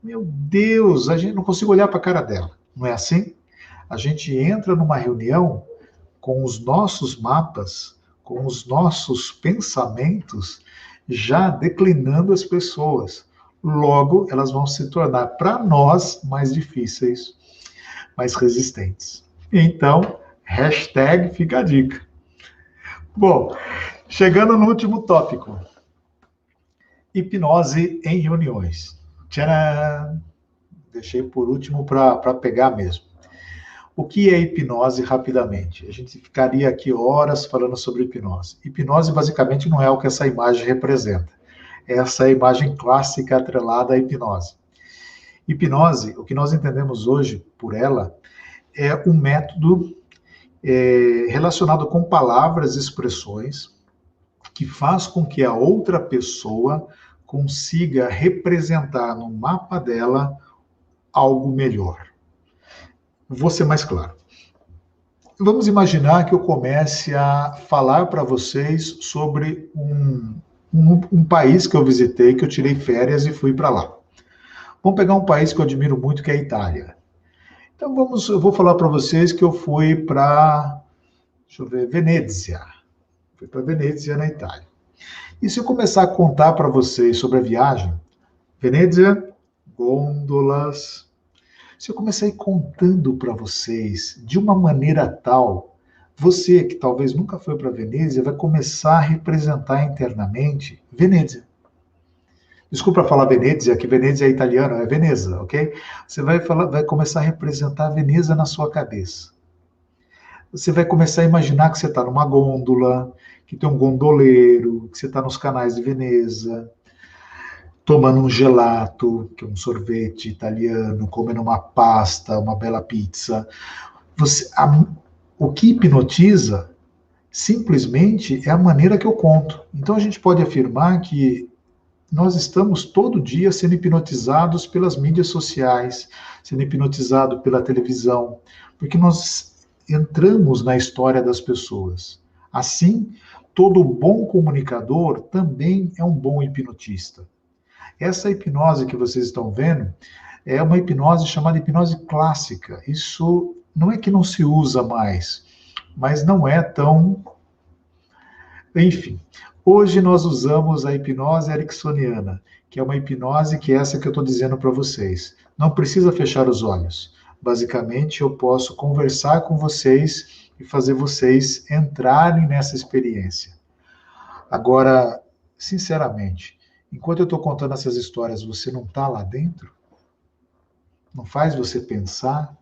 Meu Deus, a gente não consigo olhar para a cara dela. Não é assim? A gente entra numa reunião com os nossos mapas, com os nossos pensamentos, já declinando as pessoas. Logo, elas vão se tornar, para nós, mais difíceis, mais resistentes. Então, hashtag fica a dica. Bom, chegando no último tópico. Hipnose em reuniões. Tcharam! Deixei por último para pegar mesmo. O que é hipnose, rapidamente? A gente ficaria aqui horas falando sobre hipnose. Hipnose, basicamente, não é o que essa imagem representa. Essa é a imagem clássica atrelada à hipnose. Hipnose, o que nós entendemos hoje por ela, é um método relacionado com palavras e expressões que faz com que a outra pessoa consiga representar no mapa dela algo melhor. Vou ser mais claro. Vamos imaginar que eu comece a falar para vocês sobre um país que eu visitei, que eu tirei férias e fui para lá. Vamos pegar um país que eu admiro muito, que é a Itália. Então eu vou falar para vocês que eu fui para, Venezia. Fui para Venezia, na Itália. E se eu começar a contar para vocês sobre a viagem, Venezia, gôndolas. Se eu começar a ir contando para vocês de uma maneira tal, você que talvez nunca foi para Venezia vai começar a representar internamente Venezia. Desculpa falar Venezia, que Venezia é italiano, é Veneza, ok? Você vai começar a representar Veneza na sua cabeça. Você vai começar a imaginar que você está numa gôndola, que tem um gondoleiro, que você está nos canais de Veneza, tomando um gelato, que é um sorvete italiano, comendo uma pasta, uma bela pizza. O que hipnotiza, simplesmente, é a maneira que eu conto. Então, a gente pode afirmar que nós estamos todo dia sendo hipnotizados pelas mídias sociais, sendo hipnotizados pela televisão, porque nós entramos na história das pessoas. Assim, todo bom comunicador também é um bom hipnotista. Essa hipnose que vocês estão vendo é uma hipnose chamada hipnose clássica. Isso não é que não se usa mais, mas não é tão... Enfim, hoje nós usamos a hipnose ericksoniana, que é uma hipnose que é essa que eu estou dizendo para vocês. Não precisa fechar os olhos. Basicamente, eu posso conversar com vocês e fazer vocês entrarem nessa experiência. Agora, sinceramente, enquanto eu estou contando essas histórias, você não está lá dentro? Não faz você pensar?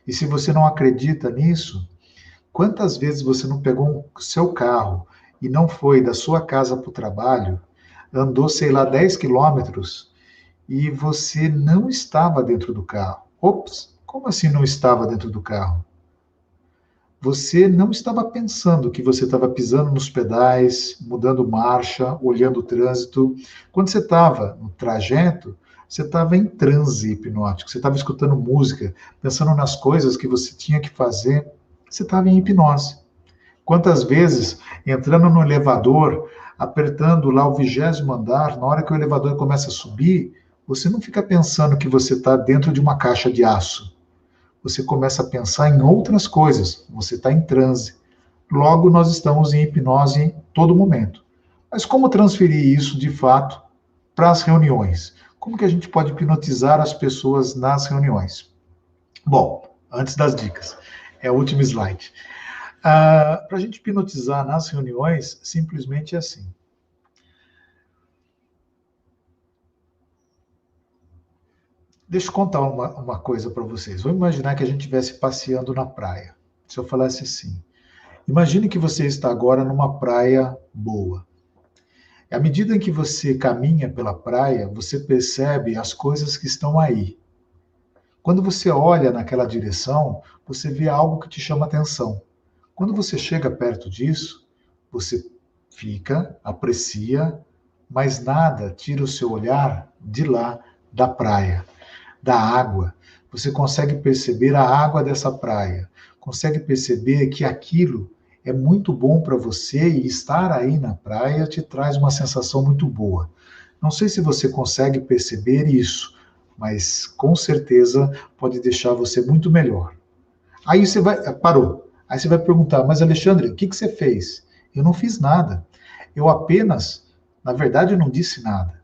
E se você não acredita nisso, quantas vezes você não pegou o seu carro e não foi da sua casa para o trabalho, andou, sei lá, 10 quilômetros e você não estava dentro do carro? Ops, Como assim não estava dentro do carro? Você não estava pensando que você estava pisando nos pedais, mudando marcha, olhando o trânsito. Quando você estava no trajeto, você estava em transe hipnótico, você estava escutando música, pensando nas coisas que você tinha que fazer, você estava em hipnose. Quantas vezes, entrando no elevador, apertando lá o 20º andar, na hora que o elevador começa a subir, você não fica pensando que você está dentro de uma caixa de aço. Você começa a pensar em outras coisas, você está em transe. Logo, nós estamos em hipnose em todo momento. Mas como transferir isso, de fato, para as reuniões? Como que a gente pode hipnotizar as pessoas nas reuniões? Bom, antes das dicas, é o último slide. Para a gente hipnotizar nas reuniões, simplesmente é assim. Deixa eu contar uma coisa para vocês. Vamos imaginar que a gente estivesse passeando na praia. Se eu falasse assim, imagine que você está agora numa praia boa. À medida em que você caminha pela praia, você percebe as coisas que estão aí. Quando você olha naquela direção, você vê algo que te chama atenção. Quando você chega perto disso, você fica, aprecia, mas nada tira o seu olhar de lá, da praia, da água. Você consegue perceber a água dessa praia, consegue perceber que aquilo é muito bom para você e estar aí na praia te traz uma sensação muito boa. Não sei se você consegue perceber isso, mas com certeza pode deixar você muito melhor. Aí você parou. Aí você vai perguntar, mas Alexandre, o que você fez? Eu não fiz nada. Eu apenas, na verdade, eu não disse nada.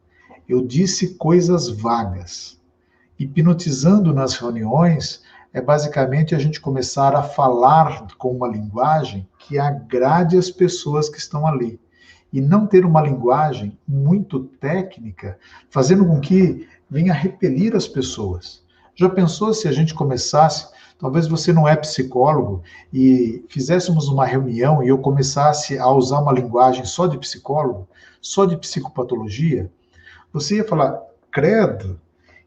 Eu disse coisas vagas. Hipnotizando nas reuniões é basicamente a gente começar a falar com uma linguagem que agrade as pessoas que estão ali. E não ter uma linguagem muito técnica, fazendo com que venha repelir as pessoas. Já pensou se a gente começasse, talvez você não é psicólogo, e fizéssemos uma reunião e eu começasse a usar uma linguagem só de psicólogo, só de psicopatologia? Você ia falar, credo,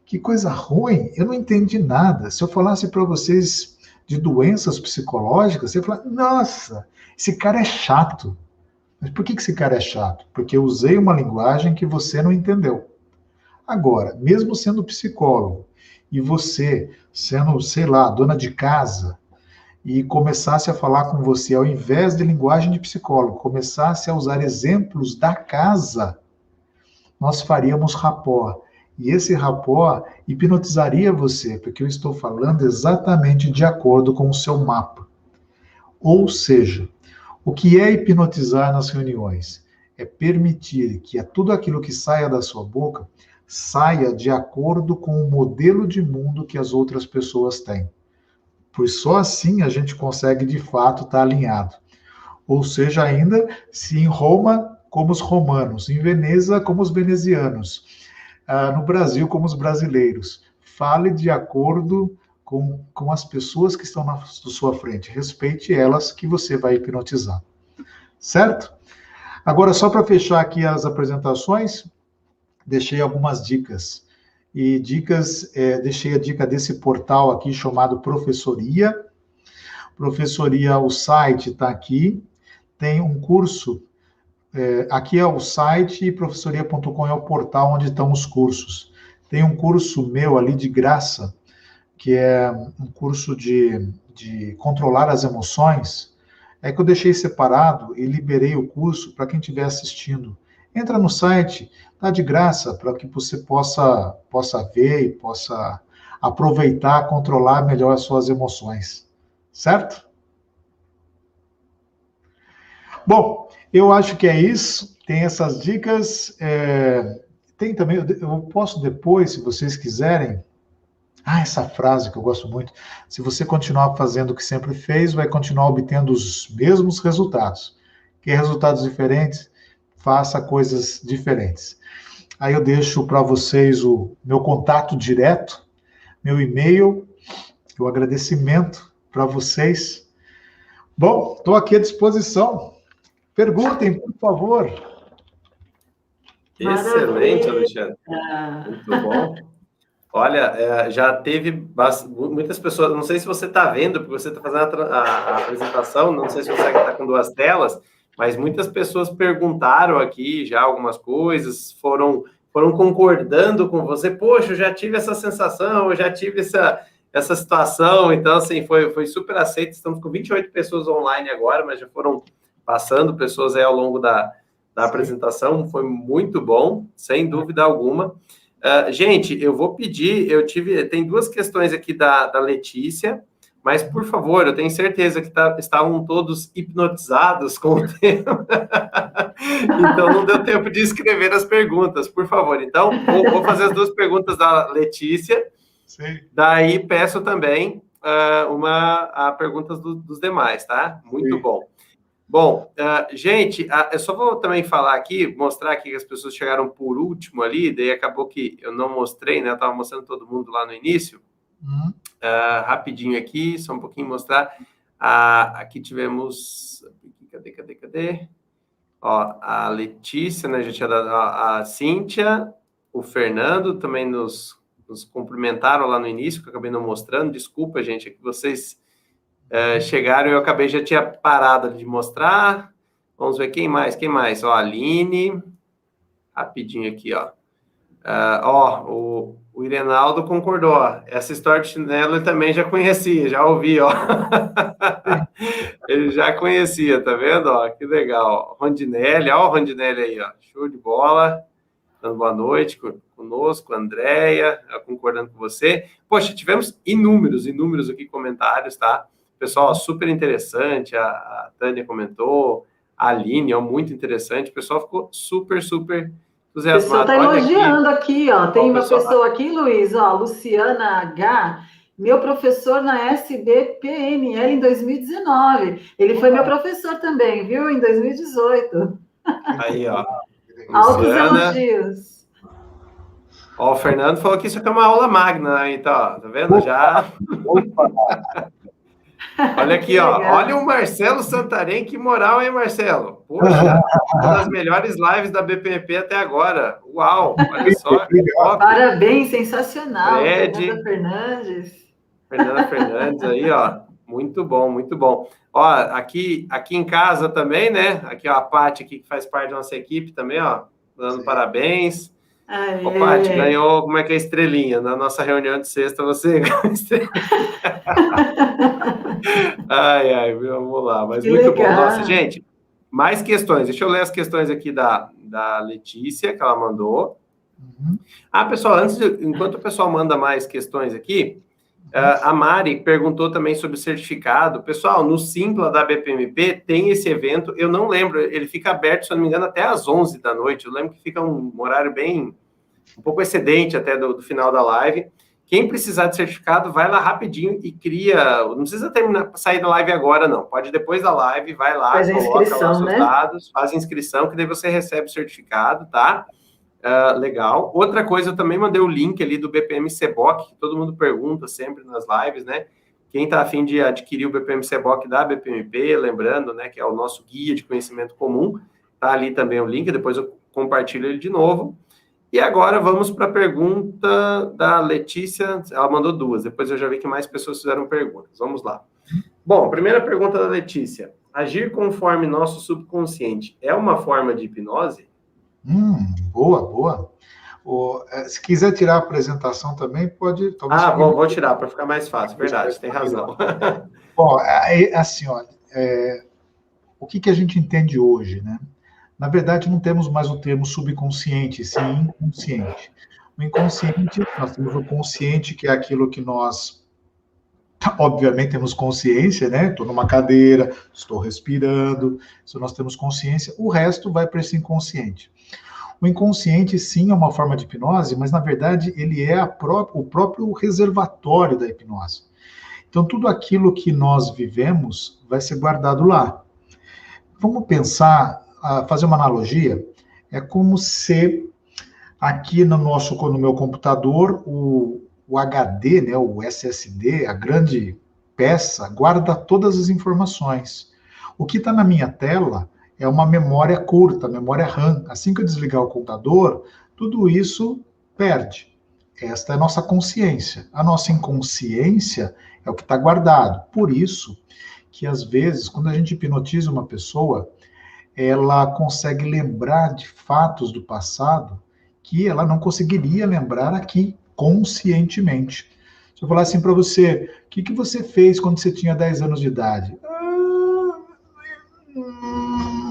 que coisa ruim, eu não entendi nada. Se eu falasse para vocês de doenças psicológicas, você ia falar, nossa, esse cara é chato. Mas por que esse cara é chato? Porque eu usei uma linguagem que você não entendeu. Agora, mesmo sendo psicólogo, e você sendo, sei lá, dona de casa, e começasse a falar com você, ao invés de linguagem de psicólogo, começasse a usar exemplos da casa, nós faríamos rapport. E esse rapport hipnotizaria você, porque eu estou falando exatamente de acordo com o seu mapa. Ou seja, o que é hipnotizar nas reuniões? É permitir que tudo aquilo que saia da sua boca saia de acordo com o modelo de mundo que as outras pessoas têm. Pois só assim a gente consegue, de fato, estar alinhado. Ou seja, ainda, se em Roma, como os romanos, em Veneza, como os venezianos, no Brasil, como os brasileiros. Fale de acordo com as pessoas que estão na sua frente. Respeite elas que você vai hipnotizar. Certo? Agora, só para fechar aqui as apresentações, deixei algumas dicas. E dicas, deixei a dica desse portal aqui chamado Professoria. Professoria, o site está aqui. Tem um curso, aqui é o site, professoria.com é o portal onde estão os cursos. Tem um curso meu ali de graça, que é um curso de controlar as emoções, que eu deixei separado e liberei o curso para quem estiver assistindo. Entra no site, tá de graça, para que você possa ver e possa aproveitar, controlar melhor as suas emoções. Certo? Bom, eu acho que é isso. Tem essas dicas. Tem também, eu posso depois, se vocês quiserem. Essa frase que eu gosto muito. Se você continuar fazendo o que sempre fez, vai continuar obtendo os mesmos resultados. Quer resultados diferentes? Faça coisas diferentes. Aí eu deixo para vocês o meu contato direto, meu e-mail, o agradecimento para vocês. Bom, estou aqui à disposição. Perguntem, por favor. Excelente, Alexandre. Muito bom. Olha, já teve muitas pessoas, não sei se você está vendo, porque você está fazendo a apresentação, não sei se você está com duas telas, mas muitas pessoas perguntaram aqui já algumas coisas, foram concordando com você. Poxa, eu já tive essa sensação, eu já tive essa situação. Então, assim, foi super aceito. Estamos com 28 pessoas online agora, mas já foram passando pessoas aí ao longo da apresentação. Foi muito bom, sem dúvida alguma. Gente, eu vou pedir, tem duas questões aqui da Letícia, mas, por favor, eu tenho certeza que estavam todos hipnotizados com o tema, então não deu tempo de escrever as perguntas, por favor. Então, vou fazer as duas perguntas da Letícia, sim. Daí peço também perguntas dos demais, tá? Muito sim. Bom. Bom, gente, eu só vou também falar aqui, mostrar aqui que as pessoas chegaram por último ali, daí acabou que eu não mostrei, né? Eu estava mostrando todo mundo lá no início. Rapidinho aqui, só um pouquinho mostrar. Aqui tivemos... Cadê? Ó, a Letícia, né? Já tinha dado a Cíntia, o Fernando também nos cumprimentaram lá no início, que eu acabei não mostrando. Desculpa, gente, é que vocês... chegaram e eu acabei, já tinha parado de mostrar. Vamos ver quem mais. Ó, a Aline. Rapidinho aqui, ó. O Irenaldo concordou. Ó. Essa história de chinelo ele também já conhecia, já ouvi, ó. Ele já conhecia, tá vendo? Ó, que legal. Rondinelli, ó, o Rondinelli aí, ó. Show de bola. Dando boa noite conosco, Andréia, concordando com você. Poxa, tivemos inúmeros aqui comentários, tá? Pessoal, super interessante, a Tânia comentou, a Aline, ó, muito interessante, o pessoal ficou super entusiasmado. O pessoal está elogiando aqui, ó, tem uma pessoa aqui, Luiz, ó, Luciana H., meu professor na SBPNL em 2019, ele foi meu professor também, viu, em 2018. Aí, ó. Altos elogios. Ó, o Fernando falou que isso aqui é uma aula magna, aí, tá vendo? Já... Olha aqui, ó. Olha o Marcelo Santarém, que moral, hein, Marcelo? Poxa, uma das melhores lives da BPMP até agora. Uau, olha só. Parabéns, sensacional. Fernanda Fernandes aí, ó. Muito bom. Ó, aqui em casa também, né? Aqui, ó, a Paty aqui, que faz parte da nossa equipe também, ó. Dando sim. Parabéns. Ô, Paty, ganhou, como é que é a estrelinha? Na nossa reunião de sexta, você ganhou a estrelinha. Ai, vamos lá. Mas que muito legal. Bom. Nossa, gente, mais questões. Deixa eu ler as questões aqui da Letícia, que ela mandou. Pessoal, enquanto o pessoal manda mais questões aqui, a Mari perguntou também sobre o certificado. Pessoal, no Simpla da BPMP tem esse evento, eu não lembro, ele fica aberto, se eu não me engano, até às 11 da noite. Eu lembro que fica um horário um pouco excedente até do final da live. Quem precisar de certificado, vai lá rapidinho e cria... Não precisa sair da live agora, não. Pode depois da live, vai lá, coloca lá seus dados, faz a inscrição, que daí você recebe o certificado, tá? Legal. Outra coisa, eu também mandei o link ali do BPM Ceboc, que todo mundo pergunta sempre nas lives, né? Quem está a fim de adquirir o BPM Ceboc da BPMP, lembrando, né, que é o nosso guia de conhecimento comum, tá ali também o link, depois eu compartilho ele de novo. E agora vamos para a pergunta da Letícia, ela mandou duas, depois eu já vi que mais pessoas fizeram perguntas. Vamos lá. Bom, primeira pergunta da Letícia. Agir conforme nosso subconsciente é uma forma de hipnose? Boa. Se quiser tirar a apresentação também, pode... Vou tirar, para ficar mais fácil, verdade, tem razão. Bom, assim, olha, o que a gente entende hoje, né? Na verdade, não temos mais o termo subconsciente, sim inconsciente. O inconsciente, nós temos o consciente, que é aquilo que nós, obviamente, temos consciência, né? Estou numa cadeira, estou respirando, isso nós temos consciência. O resto vai para esse inconsciente. O inconsciente, sim, é uma forma de hipnose, mas, na verdade, ele é o próprio reservatório da hipnose. Então, tudo aquilo que nós vivemos vai ser guardado lá. Vamos pensar... fazer uma analogia, é como se aqui no meu computador, o HD, né, o SSD, a grande peça, guarda todas as informações. O que está na minha tela é uma memória curta, memória RAM. Assim que eu desligar o computador, tudo isso perde. Esta é a nossa consciência. A nossa inconsciência é o que está guardado. Por isso que, às vezes, quando a gente hipnotiza uma pessoa, ela consegue lembrar de fatos do passado que ela não conseguiria lembrar aqui, conscientemente. Se eu falar assim para você, o que você fez quando você tinha 10 anos de idade?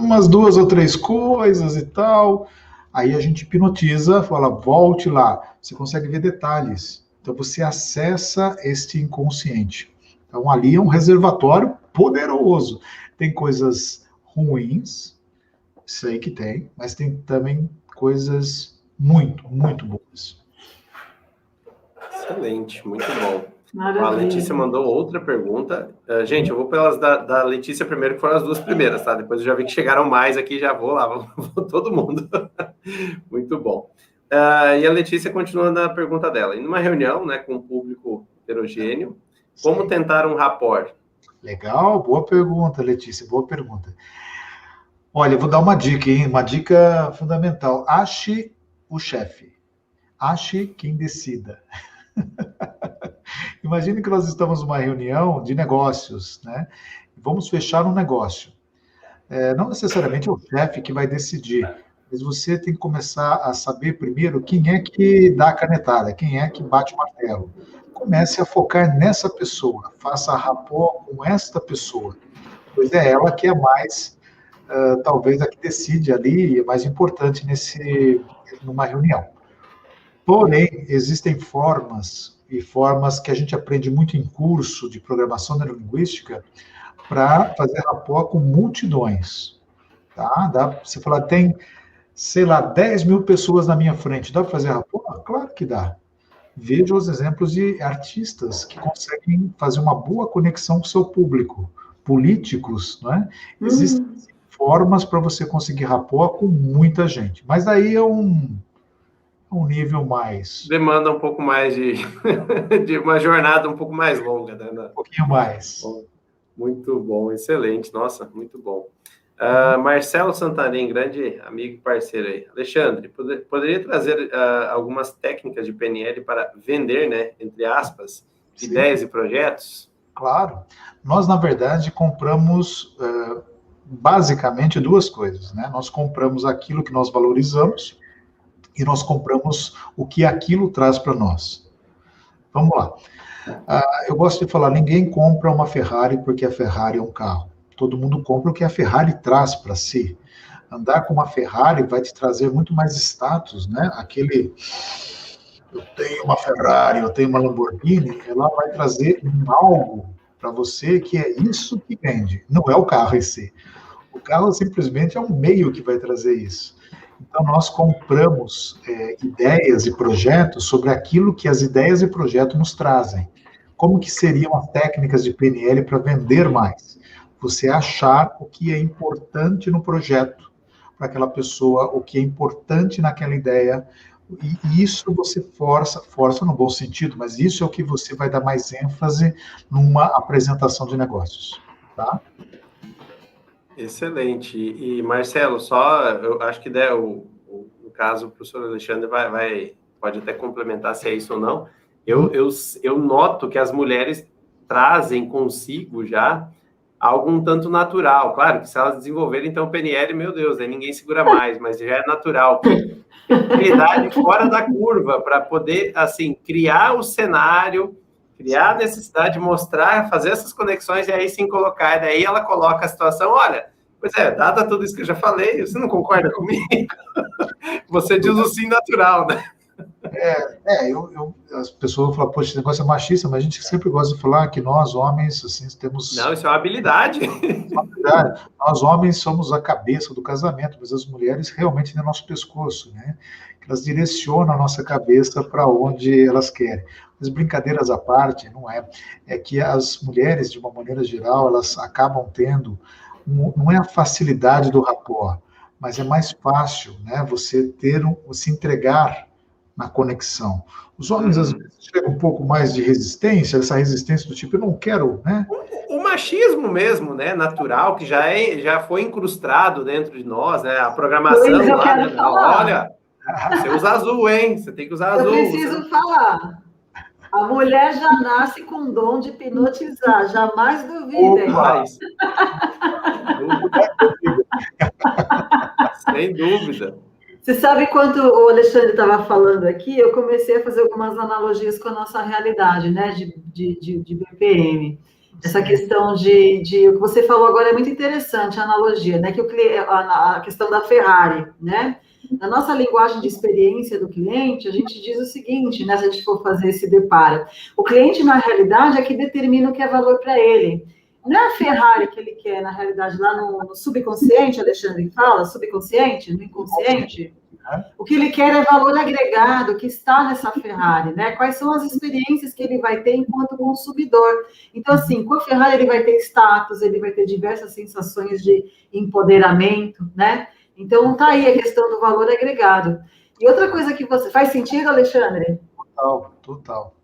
Umas 2 ou 3 coisas e tal. Aí a gente hipnotiza, fala, volte lá. Você consegue ver detalhes. Então você acessa este inconsciente. Então ali é um reservatório poderoso. Tem coisas ruins, sei que tem, mas tem também coisas muito, muito boas. Excelente, muito bom. Maravilha. A Letícia mandou outra pergunta. Gente, eu vou pelas da Letícia primeiro, que foram as 2 primeiras, tá? Depois eu já vi que chegaram mais aqui, já vou lá, vou todo mundo. Muito bom. E a Letícia continua na pergunta dela. Em uma reunião, né, com um público heterogêneo, como tentar um rapport? Legal, boa pergunta, Letícia, boa pergunta. Olha, eu vou dar uma dica, hein? Uma dica fundamental. Ache o chefe. Ache quem decida. Imagine que nós estamos numa reunião de negócios, né? Vamos fechar um negócio. Não necessariamente é o chefe que vai decidir, mas você tem que começar a saber primeiro quem é que dá a canetada, quem é que bate o martelo. Comece a focar nessa pessoa, faça rapport com esta pessoa, pois é ela que é mais, talvez, a que decide ali, é mais importante numa reunião. Porém, existem formas que a gente aprende muito em curso de programação neurolinguística para fazer rapport com multidões. Tá? Dá pra você falar, tem, sei lá, 10 mil pessoas na minha frente, dá para fazer rapport? Claro que dá. Veja os exemplos de artistas que conseguem fazer uma boa conexão com o seu público. Políticos, né? Existem formas para você conseguir rapport com muita gente. Mas daí é um nível mais... Demanda um pouco mais de uma jornada um pouco mais longa, né? Um pouquinho mais. Muito bom, excelente. Nossa, muito bom. Marcelo Santarém, grande amigo e parceiro aí. Alexandre, poderia trazer algumas técnicas de PNL para vender, né, entre aspas, ideias e projetos? Claro. Nós, na verdade, compramos basicamente 2 coisas, né? Nós compramos aquilo que nós valorizamos e nós compramos o que aquilo traz para nós. Vamos lá. Eu gosto de falar, ninguém compra uma Ferrari porque a Ferrari é um carro. Todo mundo compra o que a Ferrari traz para si. Andar com uma Ferrari vai te trazer muito mais status, né? Eu tenho uma Ferrari, eu tenho uma Lamborghini, ela vai trazer algo para você que é isso que vende. Não é o carro em si. O carro simplesmente é um meio que vai trazer isso. Então, nós compramos ideias e projetos sobre aquilo que as ideias e projetos nos trazem. Como que seriam as técnicas de PNL para vender mais? Você achar o que é importante no projeto para aquela pessoa, o que é importante naquela ideia, e isso você força no bom sentido, mas isso é o que você vai dar mais ênfase numa apresentação de negócios, tá? Excelente. E Marcelo, eu acho que no caso, o professor Alexandre pode até complementar se é isso ou não. Eu noto que as mulheres trazem consigo já algo um tanto natural. Claro que se elas desenvolverem, então, o PNL, meu Deus, aí ninguém segura mais, mas já é natural. Criatividade fora da curva, para poder, assim, criar o cenário, criar a necessidade de mostrar, fazer essas conexões e aí sim colocar. E daí ela coloca a situação, olha, pois é, dada tudo isso que eu já falei, você não concorda comigo? Você diz o sim natural, né? As pessoas vão falar, poxa, esse negócio é machista, mas a gente sempre gosta de falar que nós, homens, assim, temos... Não, isso é uma habilidade. Nós, homens, somos a cabeça do casamento, mas as mulheres realmente têm nosso pescoço, né? Elas direcionam a nossa cabeça para onde elas querem. Mas brincadeiras à parte, não é? É que as mulheres, de uma maneira geral, elas acabam tendo, não é a facilidade do rapport, mas é mais fácil, né? Você se entregar na conexão. Os homens, às vezes, chegam um pouco mais de resistência, essa resistência do tipo, eu não quero, né? O machismo mesmo, né, natural, que já foi incrustado dentro de nós, né, a programação lá, né, olha, Você usa azul, hein? Você tem que usar azul. Eu preciso falar. A mulher já nasce com o dom de hipnotizar, jamais duvidem. Sem dúvida. Você sabe, quando o Alexandre estava falando aqui, eu comecei a fazer algumas analogias com a nossa realidade, né, de BPM. Essa questão o que você falou agora é muito interessante, a analogia, né, que a questão da Ferrari, né? Na nossa linguagem de experiência do cliente, a gente diz o seguinte, né, se a gente for fazer esse deparo. O cliente, na realidade, é que determina o que é valor para ele. Não é a Ferrari que ele quer, na realidade, lá no subconsciente, Alexandre fala, subconsciente, no inconsciente. O que ele quer é valor agregado que está nessa Ferrari, né? Quais são as experiências que ele vai ter enquanto consumidor. Então, assim, com a Ferrari ele vai ter status, ele vai ter diversas sensações de empoderamento, né? Então, tá aí a questão do valor agregado. E outra coisa que você... Faz sentido, Alexandre? Total.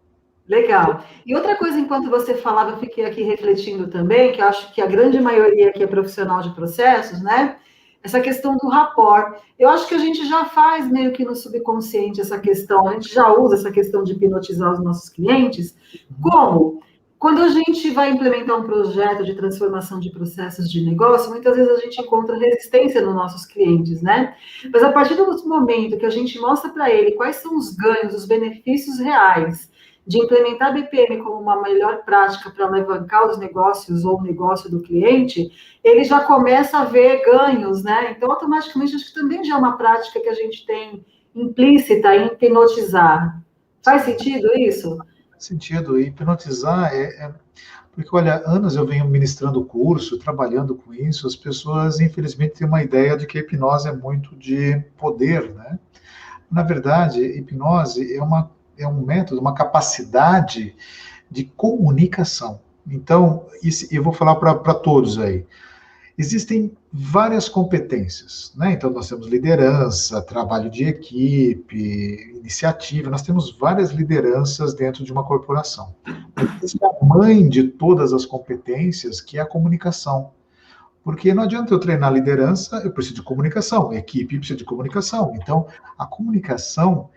Legal. E outra coisa, enquanto você falava, eu fiquei aqui refletindo também, que eu acho que a grande maioria aqui é profissional de processos, né? Essa questão do rapport. Eu acho que a gente já faz meio que no subconsciente essa questão, a gente já usa essa questão de hipnotizar os nossos clientes. Como? Quando a gente vai implementar um projeto de transformação de processos de negócio, muitas vezes a gente encontra resistência nos nossos clientes, né? Mas a partir do momento que a gente mostra para ele quais são os ganhos, os benefícios reais de implementar a BPM como uma melhor prática para alavancar os negócios ou o negócio do cliente, ele já começa a ver ganhos, né? Então, automaticamente, acho que também já é uma prática que a gente tem implícita em hipnotizar. Faz sentido isso? Faz sentido. Hipnotizar porque, olha, anos eu venho ministrando curso, trabalhando com isso, as pessoas, infelizmente, têm uma ideia de que a hipnose é muito de poder, né? Na verdade, hipnose é um método, uma capacidade de comunicação. Então, eu vou falar para todos aí. Existem várias competências, né? Então, nós temos liderança, trabalho de equipe, iniciativa, nós temos várias lideranças dentro de uma corporação. Mas a mãe de todas as competências, que é a comunicação. Porque não adianta eu treinar liderança, eu preciso de comunicação, a equipe precisa de comunicação. Então, a comunicação,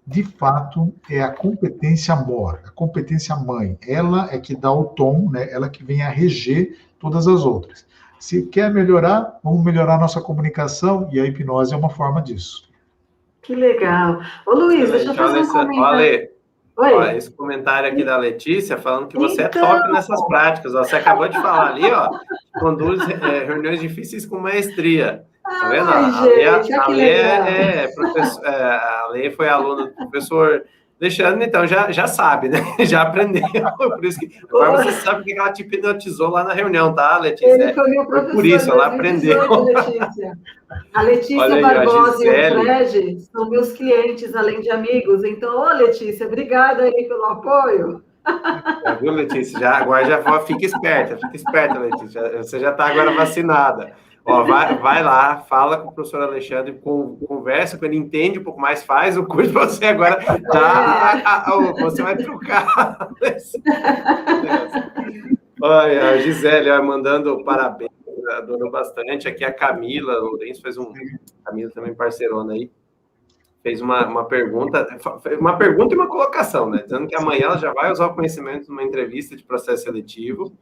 de fato, é a competência mor, a competência mãe. Ela é que dá o tom, né? Ela que vem a reger todas as outras. Se quer melhorar, vamos melhorar a nossa comunicação, e a hipnose é uma forma disso. Que legal. Ô, Luiz, deixa eu fazer um comentário. Ale, oi. Olha, esse comentário aqui da Letícia, falando que você é top nessas práticas. Você acabou de falar ali, ó, conduz reuniões difíceis com maestria. Tá vendo? A Lê foi aluna do professor Alexandre, então já sabe, né? Já aprendeu. Por isso que agora você sabe que ela te hipnotizou lá na reunião, tá, Letícia? Ele foi meu professor. Por isso, ela aprendeu. Letícia. A Letícia Barbosa e o Fred são meus clientes, além de amigos. Então, ô Letícia, obrigada aí pelo apoio. Viu, Letícia? Agora já fica esperta, Letícia. Você já está agora vacinada. Ó, vai lá, fala com o professor Alexandre, conversa com ele, entende um pouco mais, faz o curso para você agora. Você vai trocar. Olha, a Gisele mandando parabéns, adorou bastante. Aqui a Camila Lourenço fez Camila também parceirona aí, fez uma pergunta e uma colocação, né? Dizendo que amanhã ela já vai usar o conhecimento numa entrevista de processo seletivo,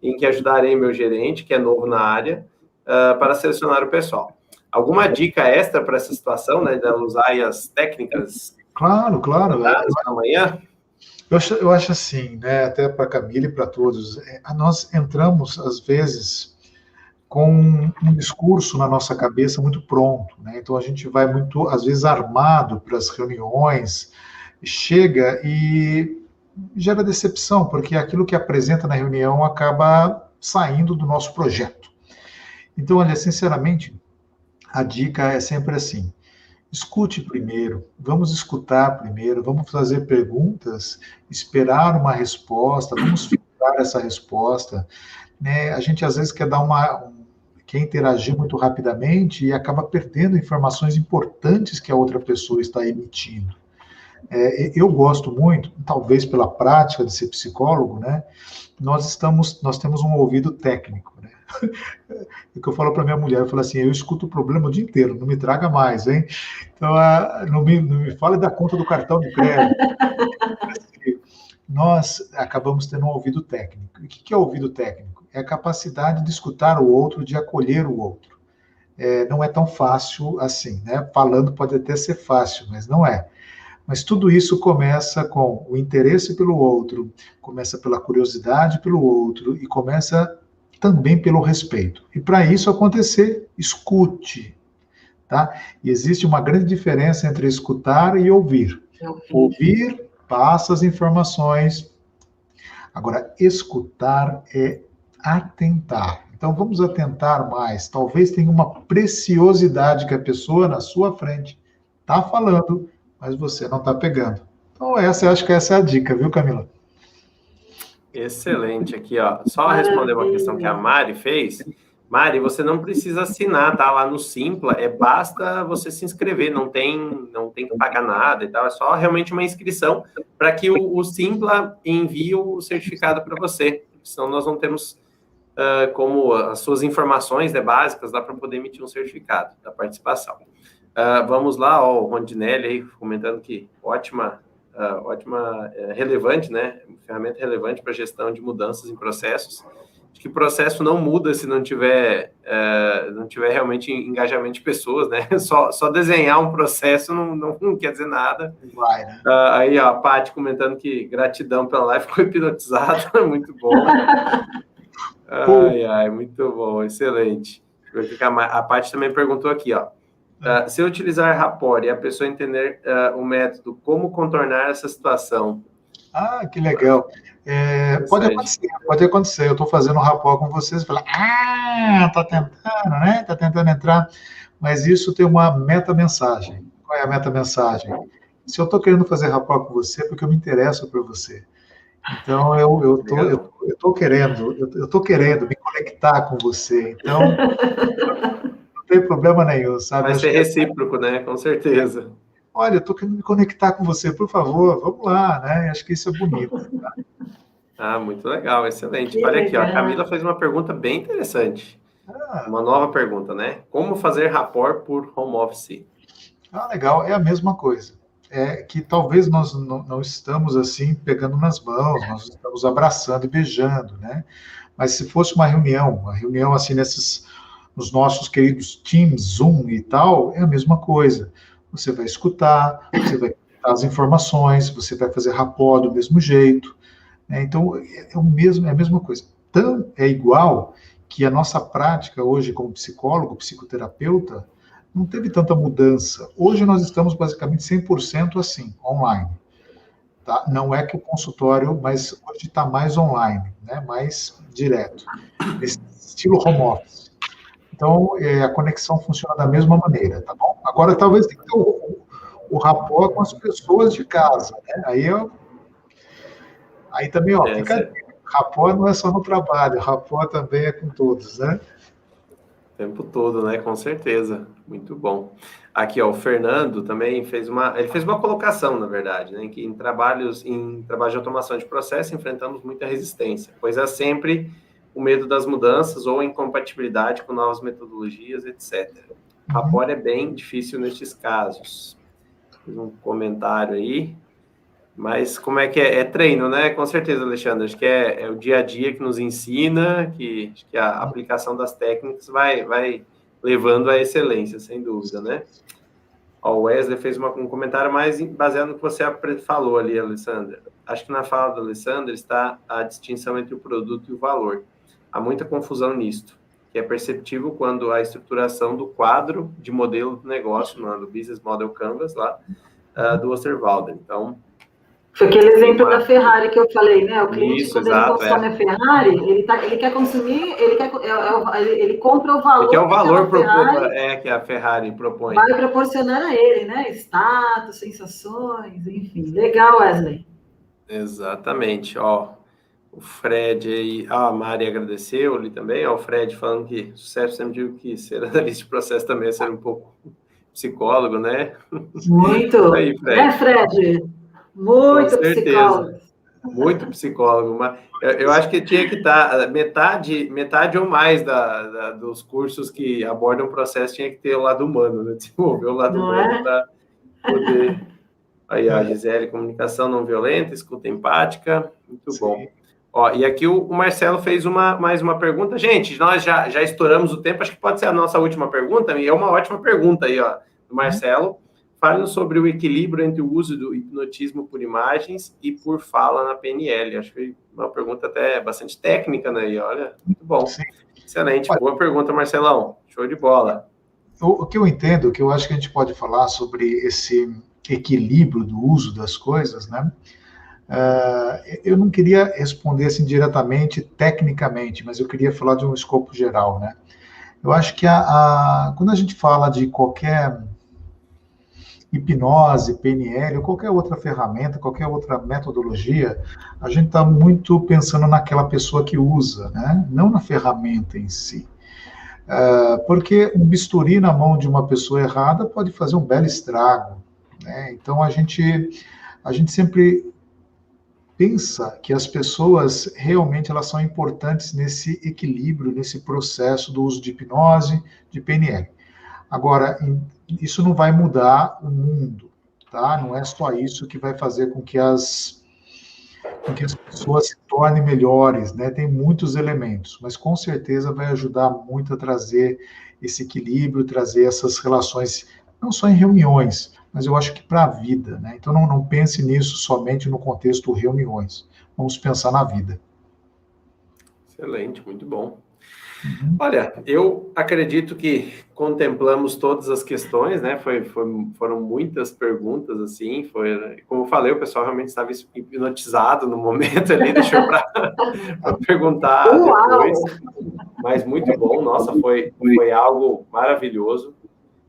em que ajudarei meu gerente, que é novo na área, para selecionar o pessoal. Alguma dica extra para essa situação, né? De usar aí as técnicas? Claro. Amanhã? Eu acho assim, né? Até para a Camila e para todos, nós entramos, às vezes, com um discurso na nossa cabeça muito pronto, né? Então a gente vai muito, às vezes, armado para as reuniões, chega e gera decepção, porque aquilo que apresenta na reunião acaba saindo do nosso projeto. Então, olha, sinceramente, a dica é sempre assim: escute primeiro, vamos escutar primeiro, vamos fazer perguntas, esperar uma resposta, vamos filtrar essa resposta, né? A gente às vezes quer quer interagir muito rapidamente e acaba perdendo informações importantes que a outra pessoa está emitindo. Eu gosto muito, talvez pela prática de ser psicólogo, né? Nós temos um ouvido técnico, né? O que eu falo para minha mulher, eu falo assim, eu escuto o problema o dia inteiro, não me traga mais, hein? Então, não me fale da conta do cartão de crédito. Nós acabamos tendo um ouvido técnico. E o que é ouvido técnico? É a capacidade de escutar o outro, de acolher o outro. Não é tão fácil assim, né? Falando pode até ser fácil, mas não é. Mas tudo isso começa com o interesse pelo outro, começa pela curiosidade pelo outro e começa também pelo respeito. E para isso acontecer, escute, tá? E existe uma grande diferença entre escutar e ouvir. Ouvir passa as informações. Agora, escutar é atentar. Então, vamos atentar mais. Talvez tenha uma preciosidade que a pessoa na sua frente está falando, mas você não está pegando. Então, acho que essa é a dica, viu, Camila? Excelente. Aqui, ó. Só responder uma questão que a Mari fez. Mari, você não precisa assinar, tá? Lá no Simpla, basta você se inscrever, não tem que pagar nada e tal, é só realmente uma inscrição para que o Simpla envie o certificado para você, senão nós não temos como as suas informações, né, básicas, dá para poder emitir um certificado da participação. Vamos lá, ó, o Rondinelli aí comentando que ótima, relevante, né? Ferramenta relevante para gestão de mudanças em processos. Acho que o processo não muda se não tiver realmente engajamento de pessoas, né? Só desenhar um processo não quer dizer nada. Vai, né? Aí, ó, a Paty comentando que gratidão pela live, ficou hipnotizada, muito bom. Ai, muito bom, excelente. A Paty também perguntou aqui, ó. Se eu utilizar Rapport e a pessoa entender o método, como contornar essa situação? Que legal. Pode acontecer. Eu estou fazendo um rapport com vocês e falar, tá tentando, né? Tá tentando entrar. Mas isso tem uma meta-mensagem. Qual é a meta-mensagem? Se eu estou querendo fazer rapport com você, é porque eu me interesso por você. Então, eu tô querendo me conectar com você. Então, não tem problema nenhum, sabe? Vai ser recíproco, né? Com certeza. Olha, eu estou querendo me conectar com você, por favor, vamos lá, né? Acho que isso é bonito. Tá? Muito legal, excelente. Olha aqui, ó, a Camila fez uma pergunta bem interessante. Uma nova pergunta, né? Como fazer rapport por home office? Legal, é a mesma coisa. É que talvez nós não estamos assim pegando nas mãos, nós estamos abraçando e beijando, né? Mas se fosse uma reunião assim nos nossos queridos Teams, Zoom e tal, é a mesma coisa. Você vai escutar, você vai dar as informações, você vai fazer rapport do mesmo jeito, né? Então, é a mesma coisa. Então, é igual que a nossa prática hoje como psicólogo, psicoterapeuta, não teve tanta mudança. Hoje nós estamos basicamente 100% assim, online. Tá? Não é que o consultório, mas hoje está mais online, né? Mais direto, nesse estilo home office. Então, a conexão funciona da mesma maneira, tá bom? Agora, talvez tenha que ter o rapport com as pessoas de casa, né? Aí também, ó, fica rapport não é só no trabalho, rapport também é com todos, né? O tempo todo, né? Com certeza. Muito bom. Aqui, ó, o Fernando também fez uma colocação, na verdade, né? Que em trabalho de automação de processo enfrentamos muita resistência, pois é sempre o medo das mudanças ou incompatibilidade com novas metodologias, etc. Rapport é bem difícil nestes casos. Fiz um comentário aí. Mas como é que é? É treino, né? Com certeza, Alexandre. Acho que é o dia a dia que nos ensina, acho que a aplicação das técnicas vai levando à excelência, sem dúvida, né? Ó, o Wesley fez um comentário mais baseado no que você falou ali, Alessandra. Acho que na fala do Alessandra está a distinção entre o produto e o valor. Há muita confusão nisto, que é perceptível quando a estruturação do quadro de modelo do negócio, no Business Model Canvas, lá, do Osterwalder. Então, foi aquele exemplo da Ferrari que eu falei, né? O cliente, quando ele consome a Ferrari, ele quer consumir, ele compra o valor. Ele quer o valor que a Ferrari propõe. Vai proporcionar a ele, né? Status, sensações, enfim. Legal, Wesley. Exatamente, ó. O Fred aí, a Mari agradeceu ali também, ó, o Fred falando que sucesso, sempre digo que ser analista de processo também é ser um pouco psicólogo, né? Muito. Aí, Fred. Né, Fred? Muito psicólogo. Muito psicólogo, mas eu acho que tinha que estar metade ou mais dos cursos que abordam o processo tinha que ter o lado humano, né? Desenvolver o lado humano para poder. Aí, a Gisele, comunicação não violenta, escuta empática, muito bom. Ó, e aqui o Marcelo fez mais uma pergunta. Gente, nós já estouramos o tempo, acho que pode ser a nossa última pergunta, e é uma ótima pergunta aí, ó, do Marcelo. Fale-nos sobre o equilíbrio entre o uso do hipnotismo por imagens e por fala na PNL. Acho que uma pergunta até bastante técnica, né? E olha, muito bom. Sim. Excelente, boa pergunta, Marcelão. Show de bola. O que eu entendo, o que eu acho que a gente pode falar sobre esse equilíbrio do uso das coisas, né? Eu não queria responder assim diretamente, tecnicamente, mas eu queria falar de um escopo geral, né? Eu acho que quando a gente fala de qualquer hipnose, PNL, ou qualquer outra ferramenta, qualquer outra metodologia, a gente está muito pensando naquela pessoa que usa, né? Não na ferramenta em si. Porque um bisturi na mão de uma pessoa errada pode fazer um belo estrago, né? Então a gente sempre pensa que as pessoas realmente elas são importantes nesse equilíbrio, nesse processo do uso de hipnose, de PNL. Agora, isso não vai mudar o mundo, tá? Não é só isso que vai fazer com que as pessoas se tornem melhores, né? Tem muitos elementos, mas com certeza vai ajudar muito a trazer esse equilíbrio, trazer essas relações, não só em reuniões, mas eu acho que para a vida, né? Então não pense nisso somente no contexto reuniões. Vamos pensar na vida. Excelente, muito bom. Olha, eu acredito que contemplamos todas as questões, né? Foram muitas perguntas, assim. Como eu falei, o pessoal realmente estava hipnotizado no momento ali, deixou para perguntar depois. Mas muito bom, nossa, foi algo maravilhoso.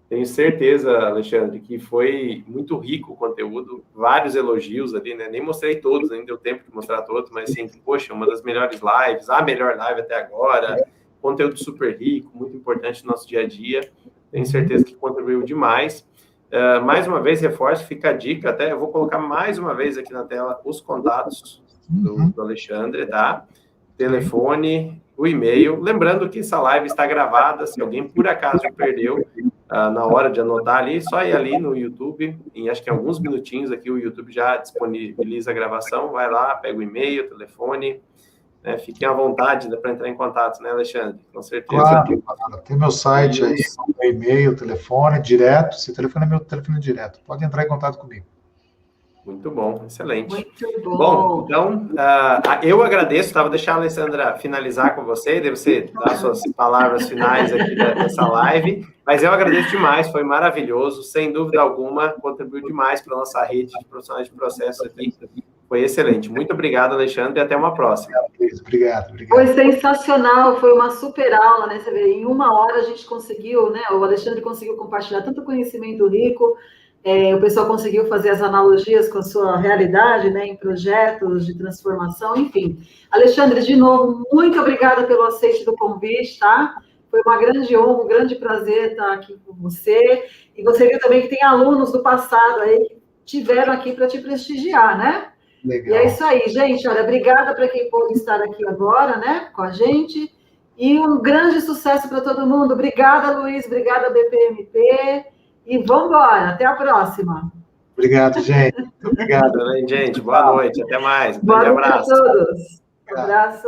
Tenho certeza, Alexandre, que foi muito rico o conteúdo, vários elogios ali, né? Nem mostrei todos, nem deu tempo de mostrar todos, mas assim, poxa, uma das melhores lives, a melhor live até agora, conteúdo super rico, muito importante no nosso dia a dia. Tenho certeza que contribuiu demais. Mais uma vez, reforço, fica a dica, até eu vou colocar mais uma vez aqui na tela os contatos do Alexandre, tá? Telefone, o e-mail. Lembrando que essa live está gravada, se alguém por acaso perdeu na hora de anotar ali, só ir ali no YouTube, em acho que alguns minutinhos aqui o YouTube já disponibiliza a gravação, vai lá, pega o e-mail, o telefone, né? Fiquem à vontade para entrar em contato, né, Alexandre? Com certeza. Claro, tem meu site aí, meu e-mail, telefone, direto, se o telefone é meu telefone direto, pode entrar em contato comigo. Muito bom, excelente. Muito bom. Bom, então, eu agradeço, vou deixar a Alessandra finalizar com você, daí você dar suas palavras finais aqui dessa live, mas eu agradeço demais, foi maravilhoso, sem dúvida alguma, contribuiu demais para a nossa rede de profissionais de processo aqui, foi excelente. Muito obrigado, Alexandre, e até uma próxima. Obrigado. Foi sensacional, foi uma super aula, né? Você vê, em 1 hora a gente conseguiu, né? O Alexandre conseguiu compartilhar tanto conhecimento rico, o pessoal conseguiu fazer as analogias com a sua realidade, né, em projetos de transformação, enfim. Alexandre, de novo, muito obrigada pelo aceite do convite, tá? Foi uma grande honra, um grande prazer estar aqui com você. E você viu também que tem alunos do passado aí que tiveram aqui para te prestigiar, né? Legal. E é isso aí, gente. Olha, obrigada para quem pôde estar aqui agora, né, com a gente. E um grande sucesso para todo mundo. Obrigada, Luiz. Obrigada, BPMP. E vamos embora. Até a próxima. Obrigado, gente. Muito obrigado. Gente. Boa noite. Até mais. Boa noite abraço. a todos. Um abraço.